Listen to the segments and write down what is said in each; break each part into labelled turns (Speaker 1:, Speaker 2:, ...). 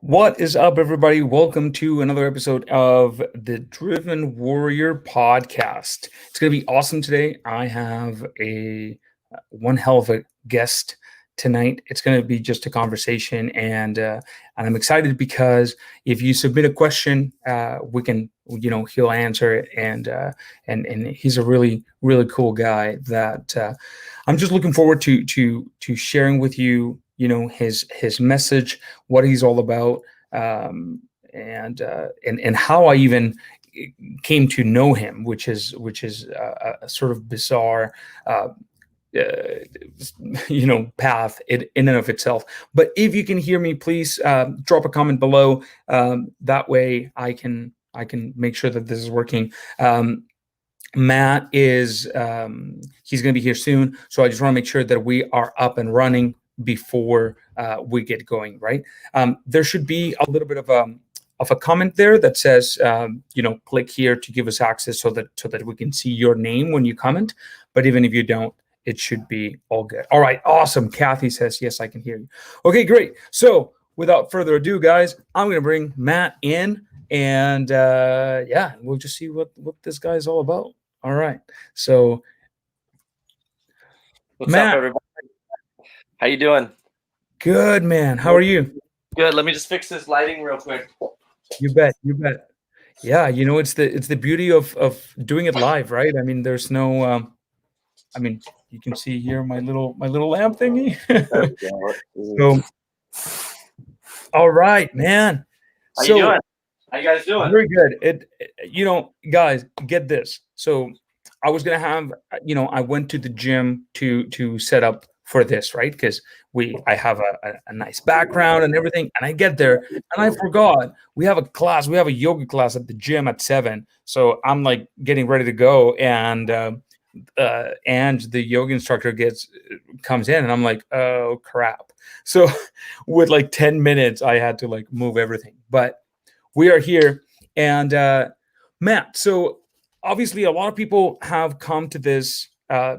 Speaker 1: What is up, everybody? Welcome to another episode of the Driven Warrior podcast. It's going to be awesome today. I have a one hell of a guest tonight. It's going to be just a conversation, and I'm excited because if you submit a question, we can, he'll answer it, and he's a really cool guy that I'm just looking forward to sharing with you. His message, what he's all about, and how I even came to know him, which is a sort of bizarre, path in and of itself. But if you can hear me, please drop a comment below. That way, I can make sure that this is working. Matt is he's going to be here soon, so I just want to make sure that we are up and running before we get going. Right? There should be a little bit of a comment there that says, click here to give us access so that we can see your name when you comment. But even if you don't, it should be all good. All right, awesome. Kathy says, yes, I can hear you. Okay, great. So without further ado, guys, I'm going to bring Matt in, and we'll just see what this guy's all about. All right. So,
Speaker 2: What's
Speaker 1: Matt,
Speaker 2: up, everybody? How you doing?
Speaker 1: Good, man. How are you?
Speaker 2: Good. Let me just fix this lighting real quick.
Speaker 1: You bet. Yeah, it's the beauty of doing it live, right? I mean, there's no you can see here my little lamp thingy. So, all right, man.
Speaker 2: How you doing? How you guys doing?
Speaker 1: Very good. Guys, get this. So I was gonna have, I went to the gym to set up for this, right? Because I have a nice background and everything, and I get there and I forgot we have a yoga class at the gym at 7. So I'm like getting ready to go, and the yoga instructor comes in, and I'm like, oh crap. So with like 10 minutes, I had to like move everything, but we are here. And Matt, so obviously a lot of people have come to this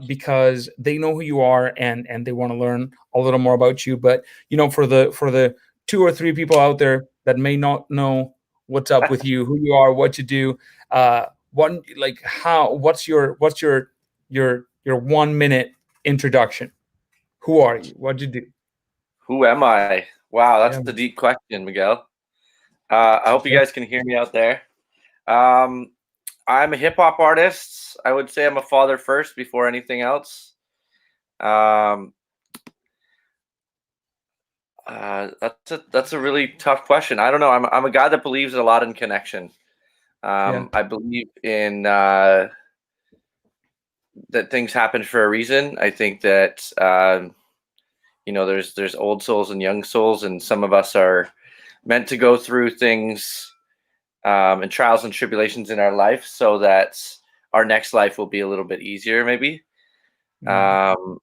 Speaker 1: because they know who you are, and they want to learn a little more about you. But for the 2 or 3 people out there that may not know what's up with you, who you are, what you do, what's your 1-minute introduction? Who are you? What do you do?
Speaker 2: Who am I? Wow, that's a deep question, Miguel. I hope you guys can hear me out there. I'm a hip hop artist. I would say I'm a father first before anything else. That's a really tough question. I don't know. I'm a guy that believes a lot in connection. I believe in that things happen for a reason. I think that there's old souls and young souls, and some of us are meant to go through things and trials and tribulations in our life so that our next life will be a little bit easier, maybe. And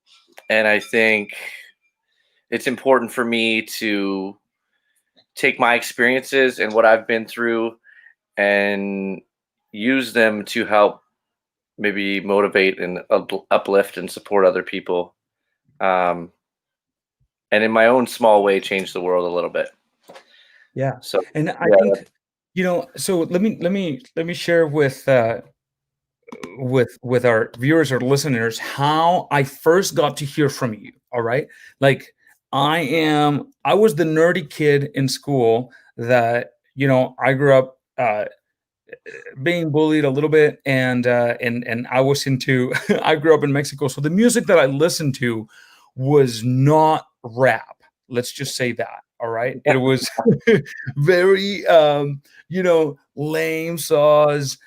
Speaker 2: I think it's important for me to take my experiences and what I've been through and use them to help maybe motivate and uplift and support other people. And in my own small way, change the world a little bit.
Speaker 1: Yeah. So, and I think, so let me share with our viewers or listeners how I first got to hear from you. All right. Like I was the nerdy kid in school that, I grew up being bullied a little bit, and I was into I grew up in Mexico. So the music that I listened to was not rap. Let's just say that. All right. It was very, lame saws,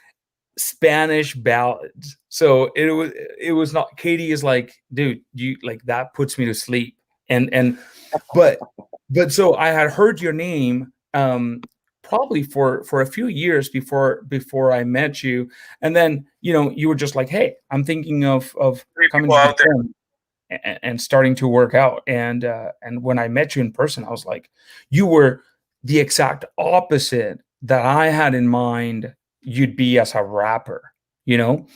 Speaker 1: Spanish ballads. So it was not. Katie is like, dude, you like that puts me to sleep. But so I had heard your name probably for a few years before I met you, and then you were just like, hey, I'm thinking of coming to the gym and starting to work out. And when I met you in person, I was like, you were the exact opposite that I had in mind you'd be as a rapper. You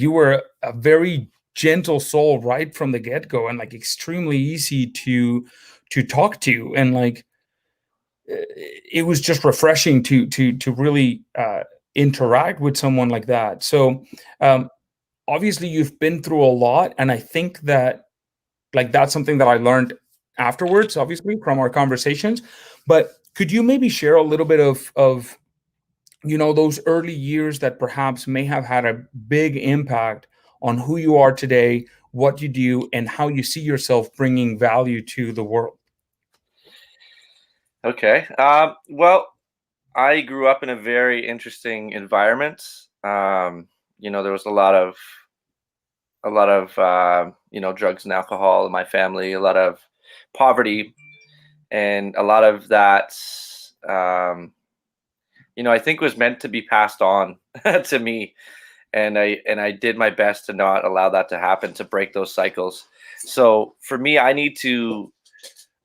Speaker 1: were a very gentle soul right from the get-go, and like extremely easy to talk to. And like it was just refreshing to really interact with someone like that. So um, obviously you've been through a lot, and I think that like that's something that I learned afterwards, obviously from our conversations. But could you maybe share a little bit of those early years that perhaps may have had a big impact on who you are today, what you do, and how you see yourself bringing value to the world?
Speaker 2: Okay. Well, I grew up in a very interesting environment. There was a lot of drugs and alcohol in my family, a lot of poverty, and a lot of that. Um, I think was meant to be passed on to me, and I did my best to not allow that to happen, to break those cycles. So for me, I need to,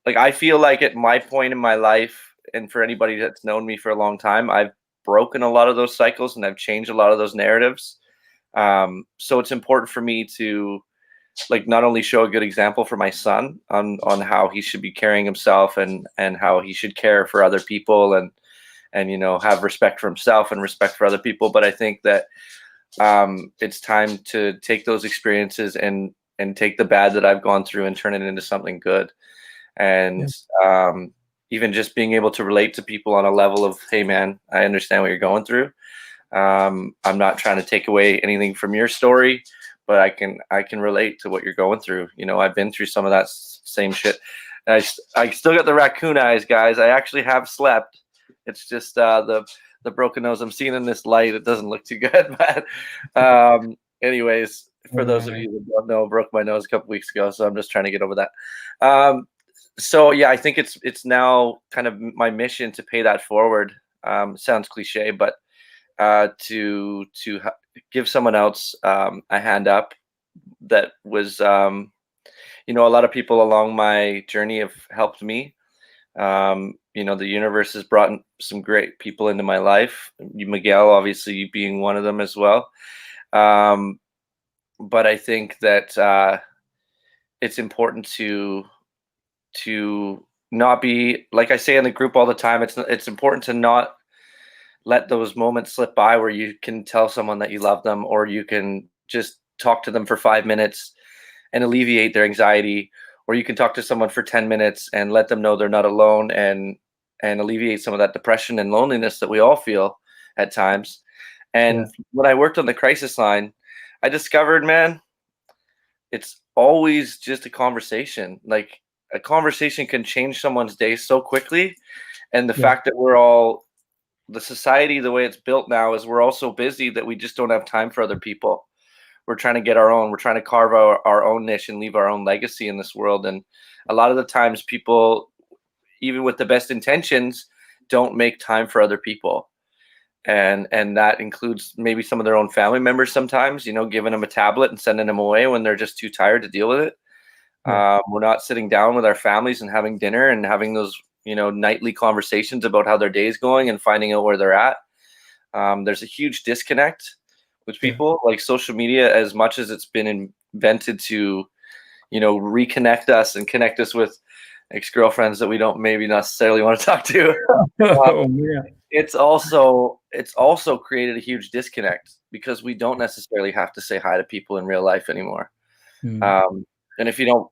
Speaker 2: like, I feel like at my point in my life, and for anybody that's known me for a long time, I've broken a lot of those cycles and I've changed a lot of those narratives. So it's important for me to, like, not only show a good example for my son on how he should be carrying himself, and how he should care for other people, and have respect for himself and respect for other people. But I think that it's time to take those experiences and take the bad that I've gone through and turn it into something good. And
Speaker 1: Yeah.
Speaker 2: even just being able to relate to people on a level of, hey man, I understand what you're going through. I'm not trying to take away anything from your story, but I can relate to what you're going through. I've been through some of that same shit. I still got the raccoon eyes, guys. I actually have slept. It's just the broken nose I'm seeing in this light. It doesn't look too good. But anyways, for those of
Speaker 1: Right.
Speaker 2: you that don't know, broke my nose a couple weeks ago, so I'm just trying to get over that. Um, so yeah, I think it's now kind of my mission to pay that forward. Sounds cliche, but to give someone else a hand up that was, a lot of people along my journey have helped me. The universe has brought some great people into my life. Miguel, obviously, being one of them as well. Um, but I think that it's important to not be, like I say in the group all the time. It's important to not let those moments slip by where you can tell someone that you love them, or you can just talk to them for 5 minutes and alleviate their anxiety, or you can talk to someone for 10 minutes and let them know they're not alone, and alleviate some of that depression and loneliness that we all feel at times.
Speaker 1: Yeah.
Speaker 2: And when I worked on the crisis line, I discovered, man, it's always just a conversation. Like, a conversation can change someone's day so quickly. And the
Speaker 1: Yeah.
Speaker 2: fact that we're all, the society, the way it's built now, is we're all so busy that we just don't have time for other people. We're trying to get our own. We're trying to carve our own niche and leave our own legacy in this world. And a lot of the times, people, even with the best intentions, don't make time for other people. And that includes maybe some of their own family members sometimes, giving them a tablet and sending them away when they're just too tired to deal with it.
Speaker 1: Yeah.
Speaker 2: We're not sitting down with our families and having dinner and having those, nightly conversations about how their day is going and finding out where they're at. There's a huge disconnect with
Speaker 1: Yeah.
Speaker 2: people. Like, social media, as much as it's been invented to, reconnect us and connect us with ex-girlfriends that we don't maybe necessarily want to talk to. uh,
Speaker 1: Oh, yeah.
Speaker 2: it's also created a huge disconnect, because we don't necessarily have to say hi to people in real life anymore.
Speaker 1: Mm.
Speaker 2: And if you don't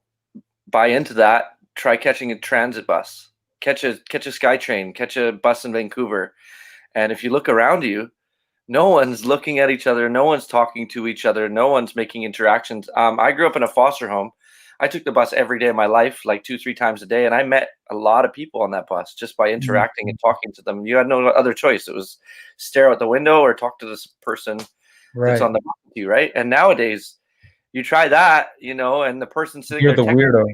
Speaker 2: buy into that, try catching a transit bus, catch a SkyTrain, catch a bus in Vancouver, and if you look around you, no one's looking at each other, no one's talking to each other, no one's making interactions. I grew up in a foster home. I took the bus every day of my life, like 2-3 times a day, and I met a lot of people on that bus just by
Speaker 1: Mm.
Speaker 2: interacting and talking to them. You had no other choice. It was stare out the window or talk to this person that's
Speaker 1: Right.
Speaker 2: on the bus with you, right? And nowadays, you try that, and the person sitting
Speaker 1: You're
Speaker 2: there
Speaker 1: the
Speaker 2: texting,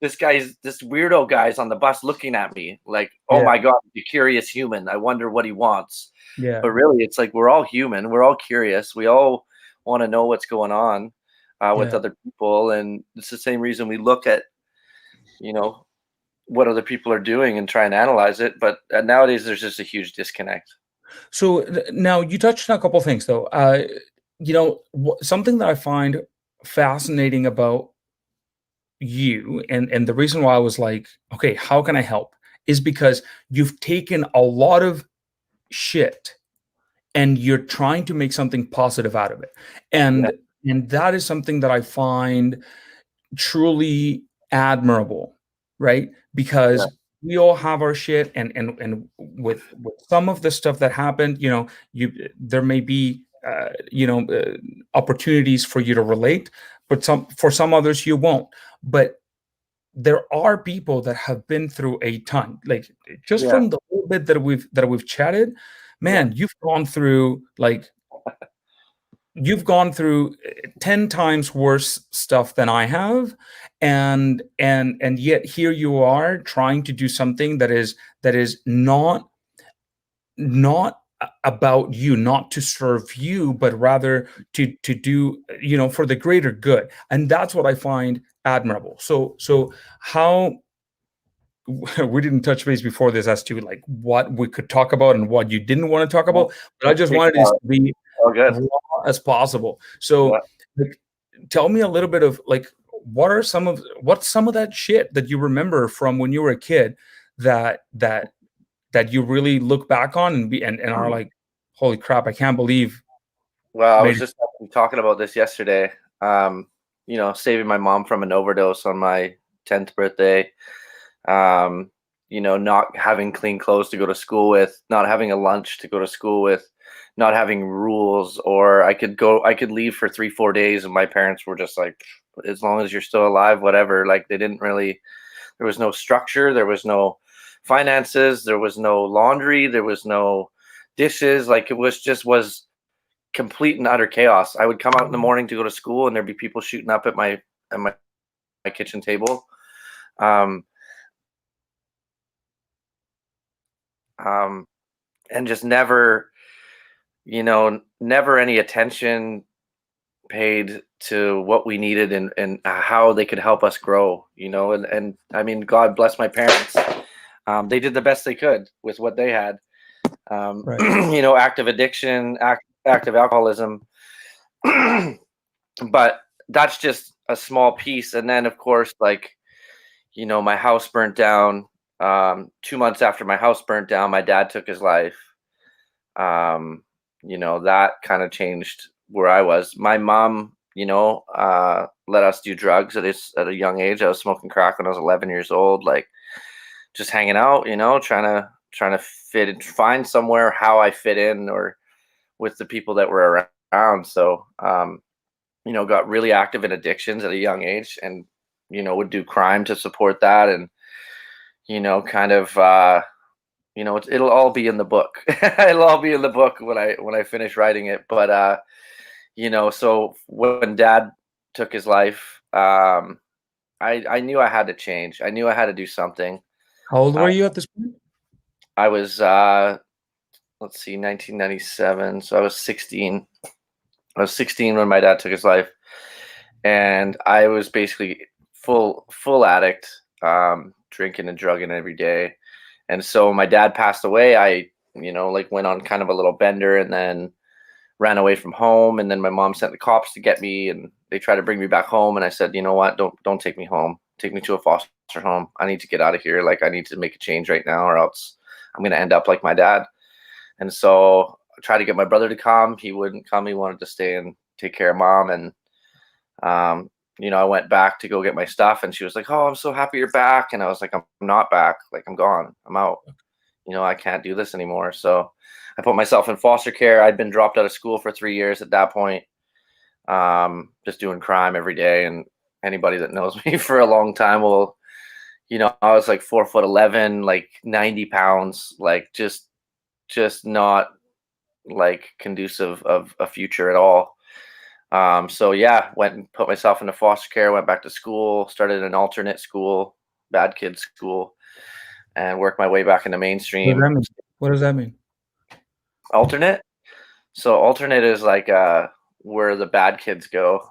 Speaker 1: weirdo.
Speaker 2: this weirdo guy's on the bus looking at me like, oh
Speaker 1: Yeah.
Speaker 2: my God, the curious human. I wonder what he wants.
Speaker 1: Yeah.
Speaker 2: But really, it's like, we're all human. We're all curious. We all want to know what's going on with
Speaker 1: Yeah.
Speaker 2: other people. And it's the same reason we look at, you know, what other people are doing and try and analyze it. But nowadays, there's just a huge disconnect.
Speaker 1: So now you touched on a couple things, though. Something that I find fascinating about you, and the reason why I was like, okay, how can I help? is because you've taken a lot of shit and you're trying to make something positive out of it.
Speaker 2: Yeah.
Speaker 1: And that is something that I find truly admirable, right?
Speaker 2: Yeah.
Speaker 1: Because we all have our shit, and with some of the stuff that happened, you there may be opportunities for you to relate, but for some others you won't. But there are people that have been through a ton, like just
Speaker 2: Yeah.
Speaker 1: from the little bit that we've chatted,
Speaker 2: Yeah.
Speaker 1: man, you've gone through 10 times worse stuff than I have, and yet here you are trying to do something that is not about you, not to serve you, but rather to do, for the greater good. And that's what I find admirable. So how we didn't touch base before this as to like what we could talk about and what you didn't want to talk
Speaker 2: Yeah.
Speaker 1: about, but I just
Speaker 2: Take
Speaker 1: wanted
Speaker 2: it
Speaker 1: this
Speaker 2: out.
Speaker 1: to be
Speaker 2: All good.
Speaker 1: raw as possible.
Speaker 2: Yeah.
Speaker 1: So, like, tell me a little bit of like what's some of that shit that you remember from when you were a kid that you really look back on and are like, holy crap, I can't believe
Speaker 2: Well, I
Speaker 1: made
Speaker 2: was
Speaker 1: it.
Speaker 2: just actually talking about this yesterday. Saving my mom from an overdose on my 10th birthday. Um, not having clean clothes to go to school with, not having a lunch to go to school with, not having rules, or I could leave for 3, 4 days, and my parents were just like, as long as you're still alive, whatever. Like they didn't really. There was no structure. There was no finances. There was no laundry. There was no dishes. Like it was complete and utter chaos. I would come out in the morning to go to school, and there'd be people shooting up at my kitchen table. Um, um, and just never, never any attention paid to what we needed and how they could help us grow, and I mean, God bless my parents. They did the best they could with what they had.
Speaker 1: Right.
Speaker 2: Active addiction, active alcoholism. But that's just a small piece. And then, of course, like, my house burnt down. 2 months after my house burnt down, my dad took his life. That kind of changed where I was. My mom, let us do drugs at a young age. I was smoking crack when I was 11 years old, like just hanging out, trying to fit and find somewhere how I fit in or with the people that were around. So, got really active in addictions at a young age, and would do crime to support that, and kind of it'll all be in the book. It'll all be in the book when I finish writing it. But so when Dad took his life, I knew I had to change. I knew I had to do something.
Speaker 1: How old
Speaker 2: uh,
Speaker 1: were you at this point?
Speaker 2: I was let's see, 1997, so I was 16. I was 16 when my dad took his life, and I was basically full addict, drinking and drugging every day. And so my dad passed away. I, like went on kind of a little bender, and then ran away from home. And then my mom sent the cops to get me, and they tried to bring me back home. And I said, you know what? Don't take me home. Take me to a foster home. I need to get out of here. Like I need to make a change right now, or else I'm gonna end up like my dad. And so I tried to get my brother to come. He wouldn't come. He wanted to stay and take care of mom. And I went back to go get my stuff, and she was like, "Oh, I'm so happy you're back." And I was like, "I'm not back. Like I'm gone. I'm out. I can't do this anymore." So I put myself in foster care. I'd been dropped out of school for 3 years at that point, just doing crime every day. And anybody that knows me for a long time will, I was like 4'11", like 90 pounds, like just not like conducive of a future at all. So yeah, went and put myself into foster care, went back to school, started an alternate school, bad kids school, and worked my way back into
Speaker 1: What does
Speaker 2: mainstream.
Speaker 1: that mean? What does that mean?
Speaker 2: Alternate. So alternate is like where the bad kids go.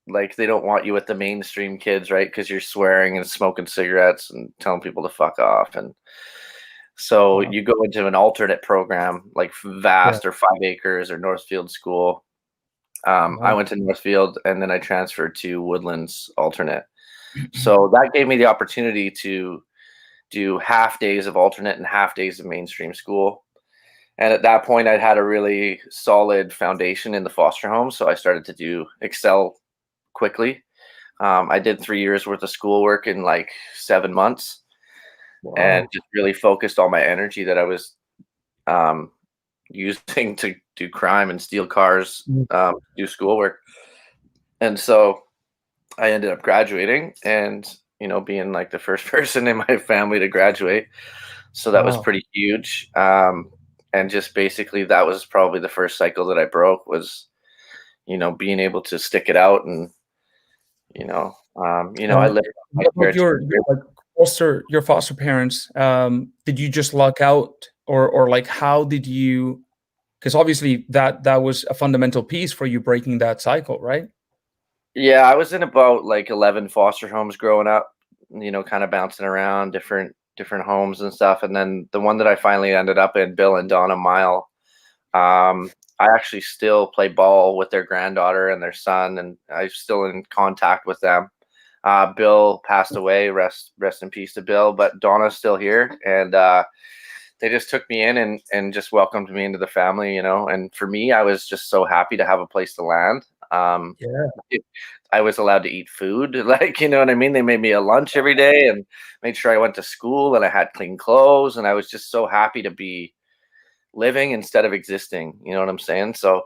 Speaker 2: Like they don't want you with the mainstream kids, right? Because you're swearing and smoking cigarettes and telling people to fuck off. And so
Speaker 1: Wow.
Speaker 2: you go into an alternate program like
Speaker 1: Yeah.
Speaker 2: Vast or 5 Acres or Northfield School. I
Speaker 1: Wow.
Speaker 2: went to Northfield, and then I transferred to Woodlands alternate. So that gave me the opportunity to do half days of alternate and half days of mainstream school. And at that point, I'd had a really solid foundation in the foster home, so I started to do excel quickly. I did 3 years worth of schoolwork in like 7 months, and
Speaker 1: Wow.
Speaker 2: just really focused all my energy that I was um, using to do crime and steal cars,
Speaker 1: Mm.
Speaker 2: do schoolwork. And so I ended up graduating and, being like the first person in my family to graduate. So that was
Speaker 1: Wow.
Speaker 2: pretty huge. And just basically that was probably the first cycle that I broke was, being able to stick it out and, I lived with my
Speaker 1: What about
Speaker 2: parents.
Speaker 1: your like your foster parents? Did you just luck out, or like how did you? Because obviously that was a fundamental piece for you breaking that cycle, right?
Speaker 2: Yeah, I was in about like 11 foster homes growing up, kind of bouncing around different homes and stuff. And then the one that I finally ended up in, Bill and Donna Mile, I actually still play ball with their granddaughter and their son, and I'm still in contact with them. Bill passed away, rest in peace to Bill, but Donna's still here, and they just took me in and just welcomed me into the family, And for me, I was just so happy to have a place to land.
Speaker 1: Yeah.
Speaker 2: I was allowed to eat food, like, you know what I mean? They made me a lunch every day and made sure I went to school and I had clean clothes. And I was just so happy to be living instead of existing. You know what I'm saying? So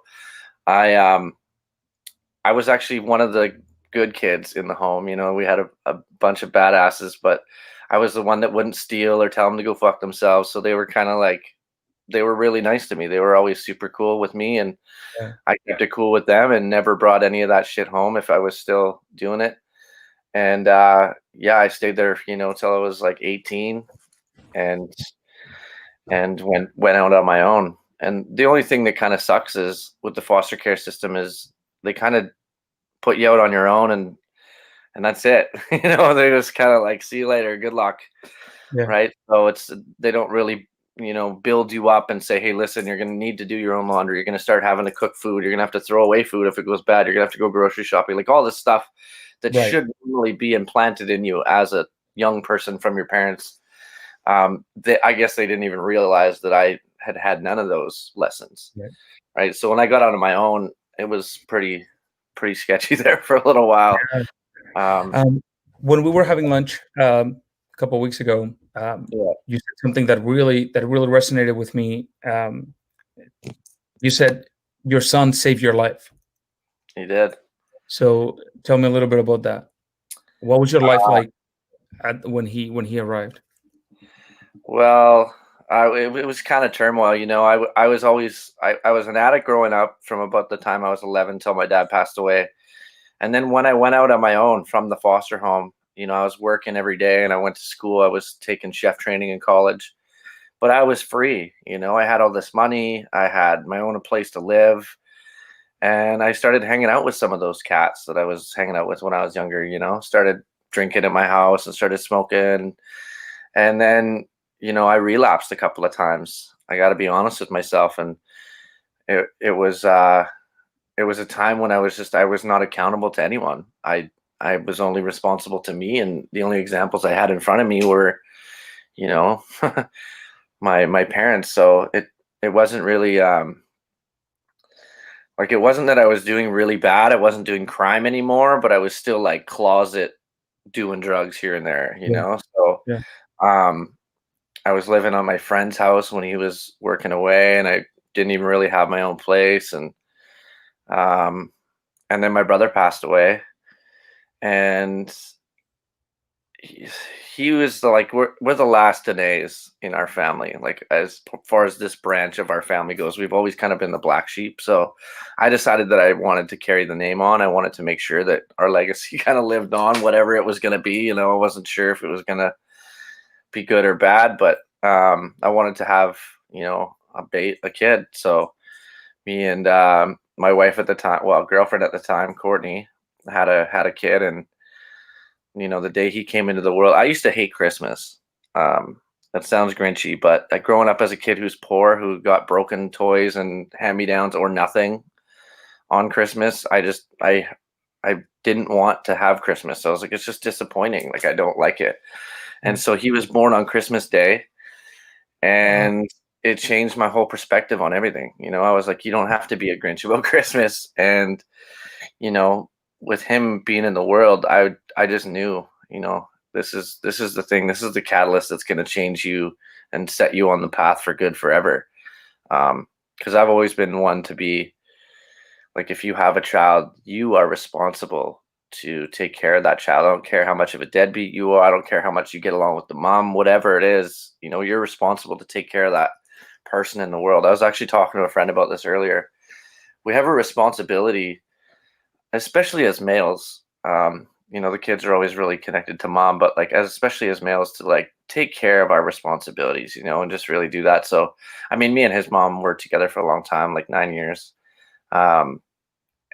Speaker 2: I, um, I was actually one of the good kids in the home. We had a bunch of badasses, but I was the one that wouldn't steal or tell them to go fuck themselves. So they were kind of like, they were really nice to me. They were always super cool with me, and
Speaker 1: Yeah.
Speaker 2: I kept it cool with them and never brought any of that shit home if I was still doing it. And yeah, I stayed there, till I was like 18, and went out on my own. And the only thing that kind of sucks is with the foster care system is they kind of put you out on your own, and that's it. They just kind of like, see you later, good luck,
Speaker 1: Yeah.
Speaker 2: right? So they don't really, build you up and say, hey, listen, you're going to need to do your own laundry. You're going to start having to cook food. You're going to have to throw away food if it goes bad. You're going to have to go grocery shopping, like all this stuff that
Speaker 1: Right.
Speaker 2: should normally be implanted in you as a young person from your parents. I guess they didn't even realize that I had none of those lessons,
Speaker 1: Right.
Speaker 2: right? So when I got out on my own, it was pretty sketchy there for a little while.
Speaker 1: Um, when we were having lunch a couple of weeks ago,
Speaker 2: Yeah,
Speaker 1: you said something that really resonated with me. You said your son saved your life.
Speaker 2: he did.
Speaker 1: So tell me a little bit about that. What was your life like when he arrived?
Speaker 2: Well, it was kind of turmoil, I was always I was an addict growing up from about the time I was 11 till my dad passed away. And then when I went out on my own from the foster home, I was working every day and I went to school. I was taking chef training in college, but I was free. I had all this money. I had my own place to live. And I started hanging out with some of those cats that I was hanging out with when I was younger, started drinking at my house and started smoking. And then, I relapsed a couple of times. I got to be honest with myself. And it was a time when I was not accountable to anyone. I was only responsible to me, and the only examples I had in front of me were, you know, my parents. So it wasn't really like, it wasn't that I was doing really bad. I wasn't doing crime anymore, but I was still like closet doing drugs here and there,
Speaker 1: Yeah.
Speaker 2: So
Speaker 1: Yeah.
Speaker 2: um I was living on my friend's house when he was working away, and I didn't even really have my own place. Um and then my brother passed away, and he, he was like, we're the last Danaes in our family. Like, as far as this branch of our family goes, we've always kind of been the black sheep. So I decided that I wanted to carry the name on. I wanted to make sure that our legacy kind of lived on, whatever it was going to be. I wasn't sure if it was going to be good or bad, but I wanted to have, a kid. So me and my wife at the time, well, girlfriend at the time, Courtney, had a kid. And the day he came into the world, I used to hate Christmas. Um, that sounds grinchy, but like, growing up as a kid who's poor, who got broken toys and hand-me-downs or nothing on Christmas, I I didn't want to have Christmas. I was like, it's just disappointing. Like, I don't like it. And
Speaker 1: Mm.
Speaker 2: so he was born on Christmas Day,
Speaker 1: Wow.
Speaker 2: and it changed my whole perspective on everything. You know, I was like, you don't have to be a Grinch about Christmas. And, you know, with him being in the world, I just knew, you know, this is the thing. This is the catalyst that's going to change you and set you on the path for good forever. Because I've always been one to be like, if you have a child, you are responsible to take care of that child. I don't care how much of a deadbeat you are. I don't care how much you get along with the mom, whatever it is, you know, you're responsible to take care of that person in the world. I was actually talking to a friend about this earlier. We have a responsibility, especially as males. You know, the kids are always really connected to mom, but like, especially as males, to like take care of our responsibilities, you know, and just really do that. So, I mean, me and his mom were together for a long time, like 9 years. Um,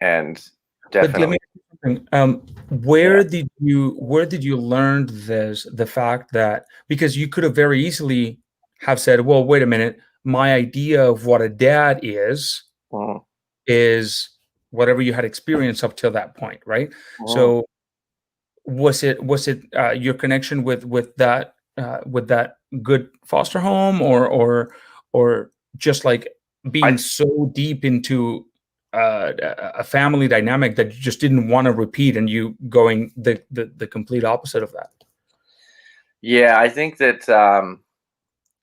Speaker 2: and
Speaker 1: But let me
Speaker 2: definitely,
Speaker 1: ask you something.
Speaker 2: yeah.
Speaker 1: Where did you learn this? The fact that because you could have very easily have said, "Well, wait a minute, my idea of what a dad
Speaker 2: Mhm,
Speaker 1: is whatever you had experienced up till that point, right?"
Speaker 2: mhm.
Speaker 1: So was it your connection with that good foster home, or just like being
Speaker 2: I
Speaker 1: so deep into a family dynamic that you just didn't want to repeat, and you going the complete opposite of that?
Speaker 2: Yeah, I think that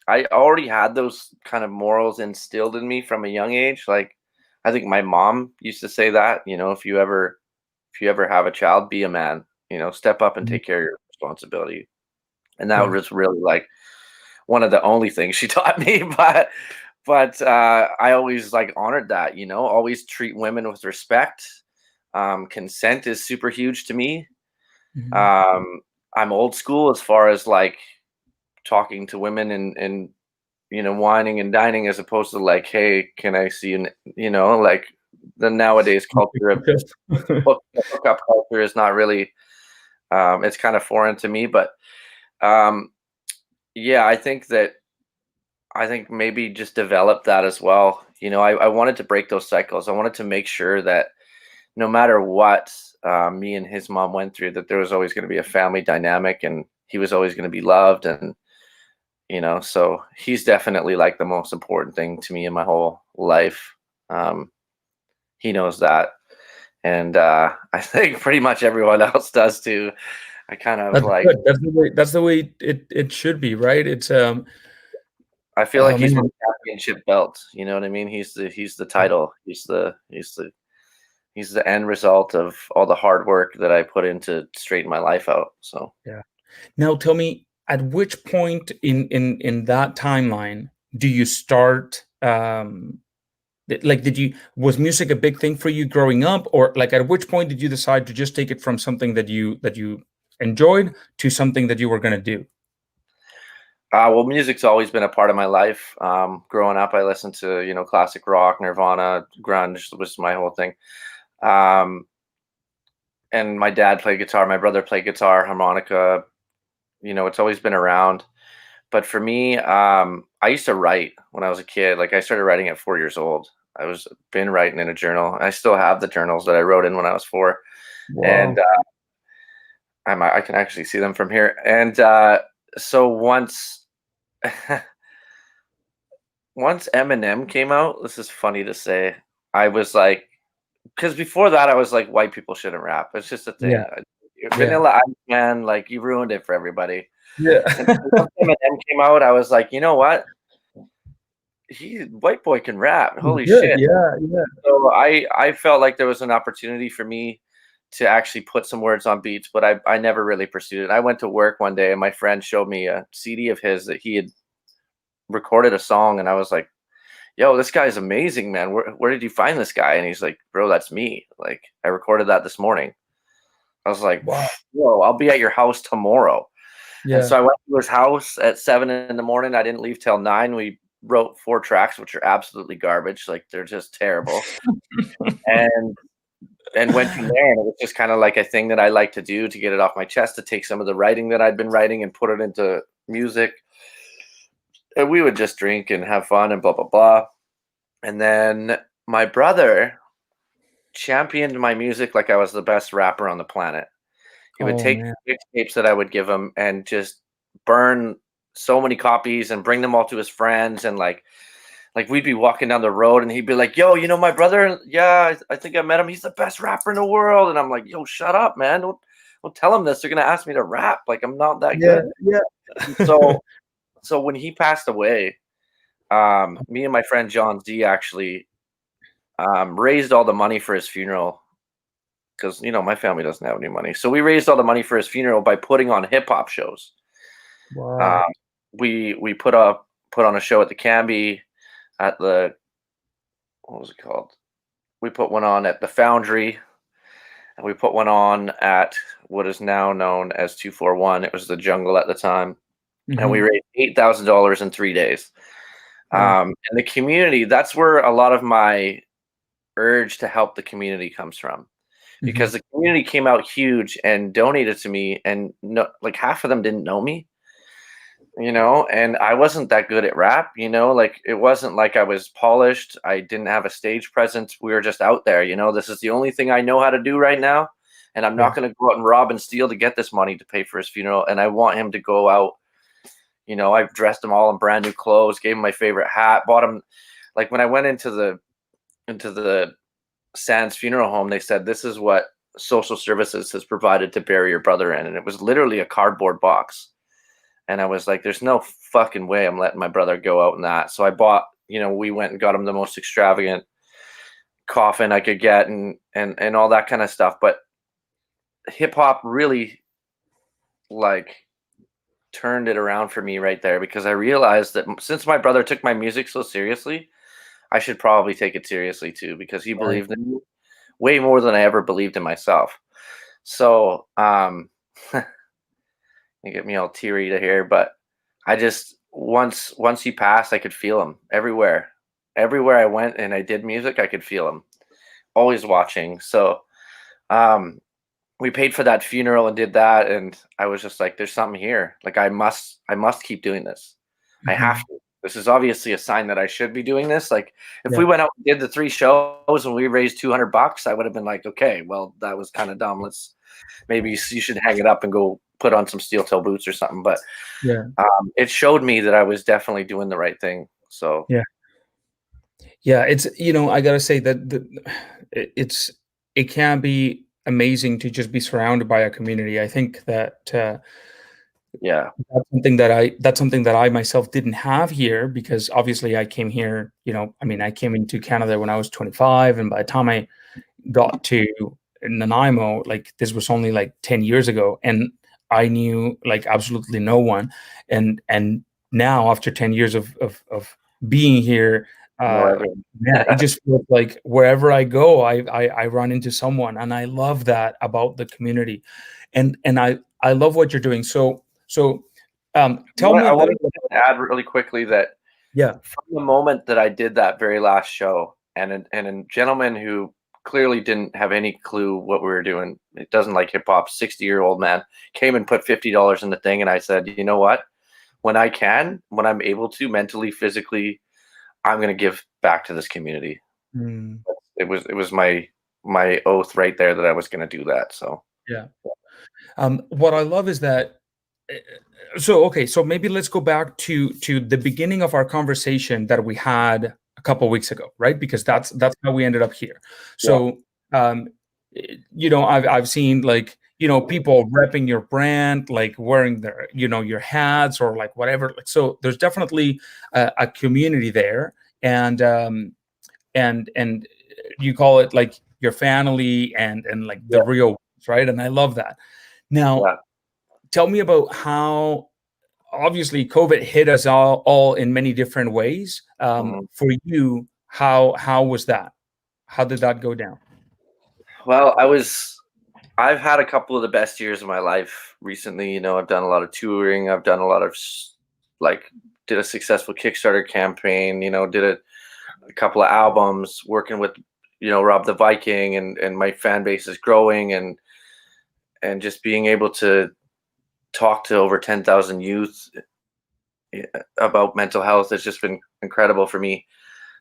Speaker 2: I already had those kind of morals instilled in me from a young age. Like, I think my mom used to say that, you know, if you ever have a child, be a man, you know, step up and
Speaker 1: Mhm.
Speaker 2: take care of your responsibility. And that
Speaker 1: Yeah.
Speaker 2: was really like one of the only things she taught me. But I always like honored that, you know, always treat women with respect. Consent is super huge to me.
Speaker 1: Mhm.
Speaker 2: Um, I'm old school as far as like talking to women and you know, whining and dining, as opposed to like, hey, can I see you? You know, like the nowadays culture of just hookup culture is not really. It's kind of foreign to me, but um, yeah, I think maybe just develop that as well. You know, I wanted to break those cycles. I wanted to make sure that no matter what me and his mom went through, that there was always going to be a family dynamic, and he was always going to be loved. And you know, so he's definitely like the most important thing to me in my whole life. um, he knows that, and I think pretty much everyone else does too. I kind of
Speaker 1: That's
Speaker 2: like,
Speaker 1: good. That's the way it should be, right?
Speaker 2: I feel
Speaker 1: Oh
Speaker 2: like he's my
Speaker 1: man.
Speaker 2: championship belt, you know what I mean? He's the title, he's the end result of all the hard work that I put in to straighten my life out. So
Speaker 1: Yeah. Now tell me, at which point in that timeline do you start like did you was music a big thing for you growing up, or like at which point did you decide to just take it from something that you enjoyed to something that you were going to do?
Speaker 2: well, music's always been a part of my life. Growing up, I listened to, you know, classic rock, Nirvana, grunge was my whole thing. Um, and my dad played guitar, my brother played guitar, harmonica. You know, it's always been around. But for me, I used to write when I was a kid. Like, I started writing at 4 years old. I was been writing in a journal. I still have the journals that I wrote in when I was four, and
Speaker 1: Wow.
Speaker 2: I can actually see them from here. And so once Eminem came out, this is funny to say, I was like, because before that, I was like, white people shouldn't rap. It's just a
Speaker 1: Yeah.
Speaker 2: thing.
Speaker 1: Yeah.
Speaker 2: Vanilla Ice, man, like you ruined it for everybody.
Speaker 1: Yeah.
Speaker 2: And so once Eminem came out, I was like, you know what? He white boy can rap. Holy
Speaker 1: Good.
Speaker 2: shit.
Speaker 1: Yeah. Yeah.
Speaker 2: So I felt like there was an opportunity for me to actually put some words on beats, but I never really pursued it. I went to work one day and my friend showed me a CD of his that he had recorded a song, and I was like, yo, this guy's amazing, man. Where did you find this guy? And he's like, bro, that's me. Like, I recorded that this morning. I was like,
Speaker 1: Wow.
Speaker 2: whoa, I'll be at your house tomorrow. And
Speaker 1: Yeah.
Speaker 2: so I went to his house at 7 in the morning. I didn't leave till 9. We wrote 4 tracks, which are absolutely garbage. Like, they're just terrible. And went from there. And it was just kind of like a thing that I like to do to get it off my chest, to take some of the writing that I'd been writing and put it into music. And we would just drink and have fun and blah blah blah. And then my brother championed my music like I was the best rapper on the planet. He would
Speaker 1: Oh
Speaker 2: take
Speaker 1: man.
Speaker 2: mixtapes that I would give him and just burn so many copies and bring them all to his friends. And like we'd be walking down the road and he'd be like, "Yo, you know my brother? Yeah, I think I met him. He's the best rapper in the world." And I'm like, "Yo, shut up, man. Don't tell him this. They're gonna ask me to rap. Like I'm not that
Speaker 1: Yeah,
Speaker 2: good."
Speaker 1: yeah.
Speaker 2: So when he passed away, me and my friend John Z actually raised all the money for his funeral because my family doesn't have any money. So we raised all the money for his funeral by putting on hip hop shows. Um,
Speaker 1: Wow.
Speaker 2: we put on a show at the Canby, at the what was it called? We put one on at the Foundry, and we put one on at what is now known as 241. It was the Jungle at the time, and we
Speaker 1: Mhm.
Speaker 2: raised $8,000 in 3 days.
Speaker 1: Wow.
Speaker 2: And the community, that's where a lot of my urge to help the community comes from, because
Speaker 1: Mhm.
Speaker 2: the community came out huge and donated to me, and no, like half of them didn't know me, and I wasn't that good at rap, like it wasn't like I was polished. I didn't have a stage presence. We were just out there, this is the only thing I know how to do right now. And I'm
Speaker 1: Yeah.
Speaker 2: not going to go out and rob and steal to get this money to pay for his funeral. And I want him to go out, I've dressed him all in brand new clothes, gave him my favorite hat, bought him, like when I went into the Sands funeral home, they said, "This is what social services has provided to bury your brother in." And it was literally a cardboard box. And I was like, "There's no fucking way I'm letting my brother go out in that." So I bought, we went and got him the most extravagant coffin I could get, and all that kind of stuff. But hip hop really like turned it around for me right there, because I realized that since my brother took my music so seriously, I should probably take it seriously too, because he
Speaker 1: Right.
Speaker 2: believed in me way more than I ever believed in myself. So, you get me all teary to hear, but I just once he passed, I could feel him everywhere. Everywhere I went and I did music, I could feel him. Always watching. So, um, we paid for that funeral and did that, and I was just like, "There's something here. Like I must keep doing this. I have
Speaker 1: Mhm.
Speaker 2: to. This is obviously a sign that I should be doing this." Like if
Speaker 1: Yeah.
Speaker 2: we went out and did the 3 shows and we raised $200, I would have been like, "Okay, well that was kind of dumb. Maybe you should hang it up and go put on some steel toe boots or something." But
Speaker 1: Yeah.
Speaker 2: it showed me that I was definitely doing the right thing. So
Speaker 1: Yeah. Yeah, it's I gotta say that it can be amazing to just be surrounded by a community. I think that
Speaker 2: yeah,
Speaker 1: that's something that I myself didn't have here, because obviously I came here. I mean, I came into Canada when I was 25, and by the time I got to Nanaimo, like this was only like 10 years ago, and I knew like absolutely no one. And now after 10 years of being here,
Speaker 2: no,
Speaker 1: uh
Speaker 2: everyone.
Speaker 1: man, it just feels like wherever I go, I run into someone, and I love that about the community. And I love what you're doing. So tell me a
Speaker 2: I
Speaker 1: little
Speaker 2: wanted
Speaker 1: bit.
Speaker 2: to add really quickly that
Speaker 1: Yeah.
Speaker 2: from the moment that I did that very last show, and a gentleman who clearly didn't have any clue what we were doing, it doesn't like hip hop, 60-year-old man, came and put $50 in the thing, and I said, "You know what? When I'm able to, mentally, physically, I'm gonna give back to this community."
Speaker 1: Mm,
Speaker 2: It was my oath right there that I was gonna do that. So
Speaker 1: yeah. What I love is that. So okay, so maybe let's go back to the beginning of our conversation that we had a couple weeks ago, right? Because that's how we ended up here.
Speaker 2: yeah,
Speaker 1: So um, I've seen like people repping your brand, like wearing their your hats or like whatever. Like, so there's definitely a community there, and you call it like your family and like the
Speaker 2: yeah,
Speaker 1: real ones, right? And I love that. Now,
Speaker 2: yeah.
Speaker 1: tell me about how obviously COVID hit us all in many different ways.
Speaker 2: Mhm.
Speaker 1: For you, how was that? How did that go down?
Speaker 2: Well, I've had a couple of the best years of my life recently. I've done a lot of touring. I've done a lot of like did a successful Kickstarter campaign. Did a couple of albums, working with Rob the Viking, and my fan base is growing, and just being able to talk to over 10,000 youth about mental health has just been incredible for me.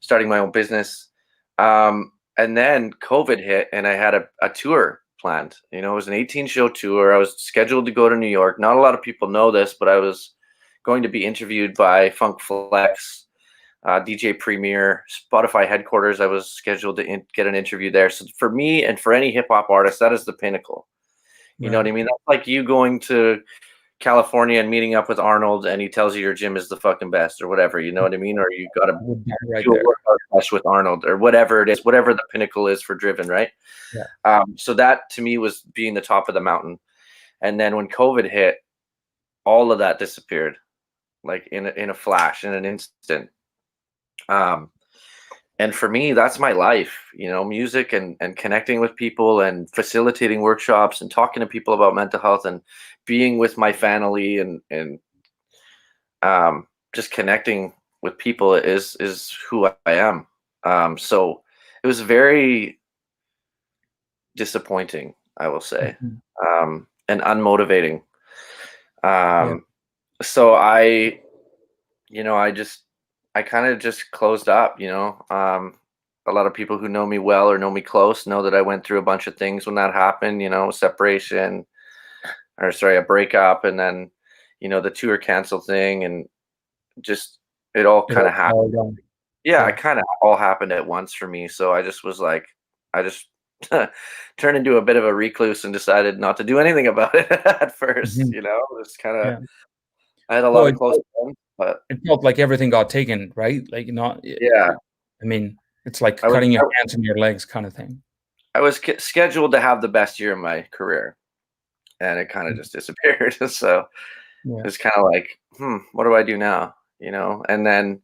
Speaker 2: Starting my own business. Um, And then COVID hit, and I had a tour planned. You know, it was an 18 show tour. I was scheduled to go to New York. Not a lot of people know this, but I was going to be interviewed by Funk Flex, DJ Premier, Spotify headquarters. I was scheduled to get an interview there. So for me and for any hip hop artist, that is the pinnacle. You know what
Speaker 1: Right.
Speaker 2: I mean? That's like you going to California and meeting up with Arnold, and he tells you your gym is the fucking best or whatever. You know what I mean? Or you got to
Speaker 1: Would be right
Speaker 2: do a
Speaker 1: there.
Speaker 2: workout session with Arnold or whatever it is, whatever the pinnacle is for Driven, right?
Speaker 1: Yeah.
Speaker 2: So that to me was being the top of the mountain. And then when COVID hit, all of that disappeared, like in a flash, in an instant. And for me, that's my life, you know, music and connecting with people and facilitating workshops and talking to people about mental health and being with my family and just connecting with people is who I am. So it was very disappointing, I will say,
Speaker 1: Mhm.
Speaker 2: and unmotivating.
Speaker 1: Yeah.
Speaker 2: So I kind of just closed up, you know. A lot of people who know me well or know me close know that I went through a bunch of things when that happened, you know, separation or sorry, a breakup, and then, you know, the tour cancel thing, and just it all
Speaker 1: It
Speaker 2: kind
Speaker 1: all
Speaker 2: of happened.
Speaker 1: piled on.
Speaker 2: Yeah, it
Speaker 1: Yeah.
Speaker 2: kind of all happened at once for me. So I just was like, I just turned into a bit of a recluse and decided not to do anything about it at first,
Speaker 1: Mhm.
Speaker 2: you know, just kind of,
Speaker 1: Yeah.
Speaker 2: I had a lot
Speaker 1: Well,
Speaker 2: of close friends, but
Speaker 1: it felt like everything got taken, right? Like not.
Speaker 2: yeah,
Speaker 1: I mean, it's like
Speaker 2: I was,
Speaker 1: cutting your hands and your legs, kind of thing.
Speaker 2: I was scheduled to have the best year of my career, and it kind of
Speaker 1: Mm.
Speaker 2: just disappeared. So
Speaker 1: Yeah.
Speaker 2: it's kind of like, what do I do now? You know, and then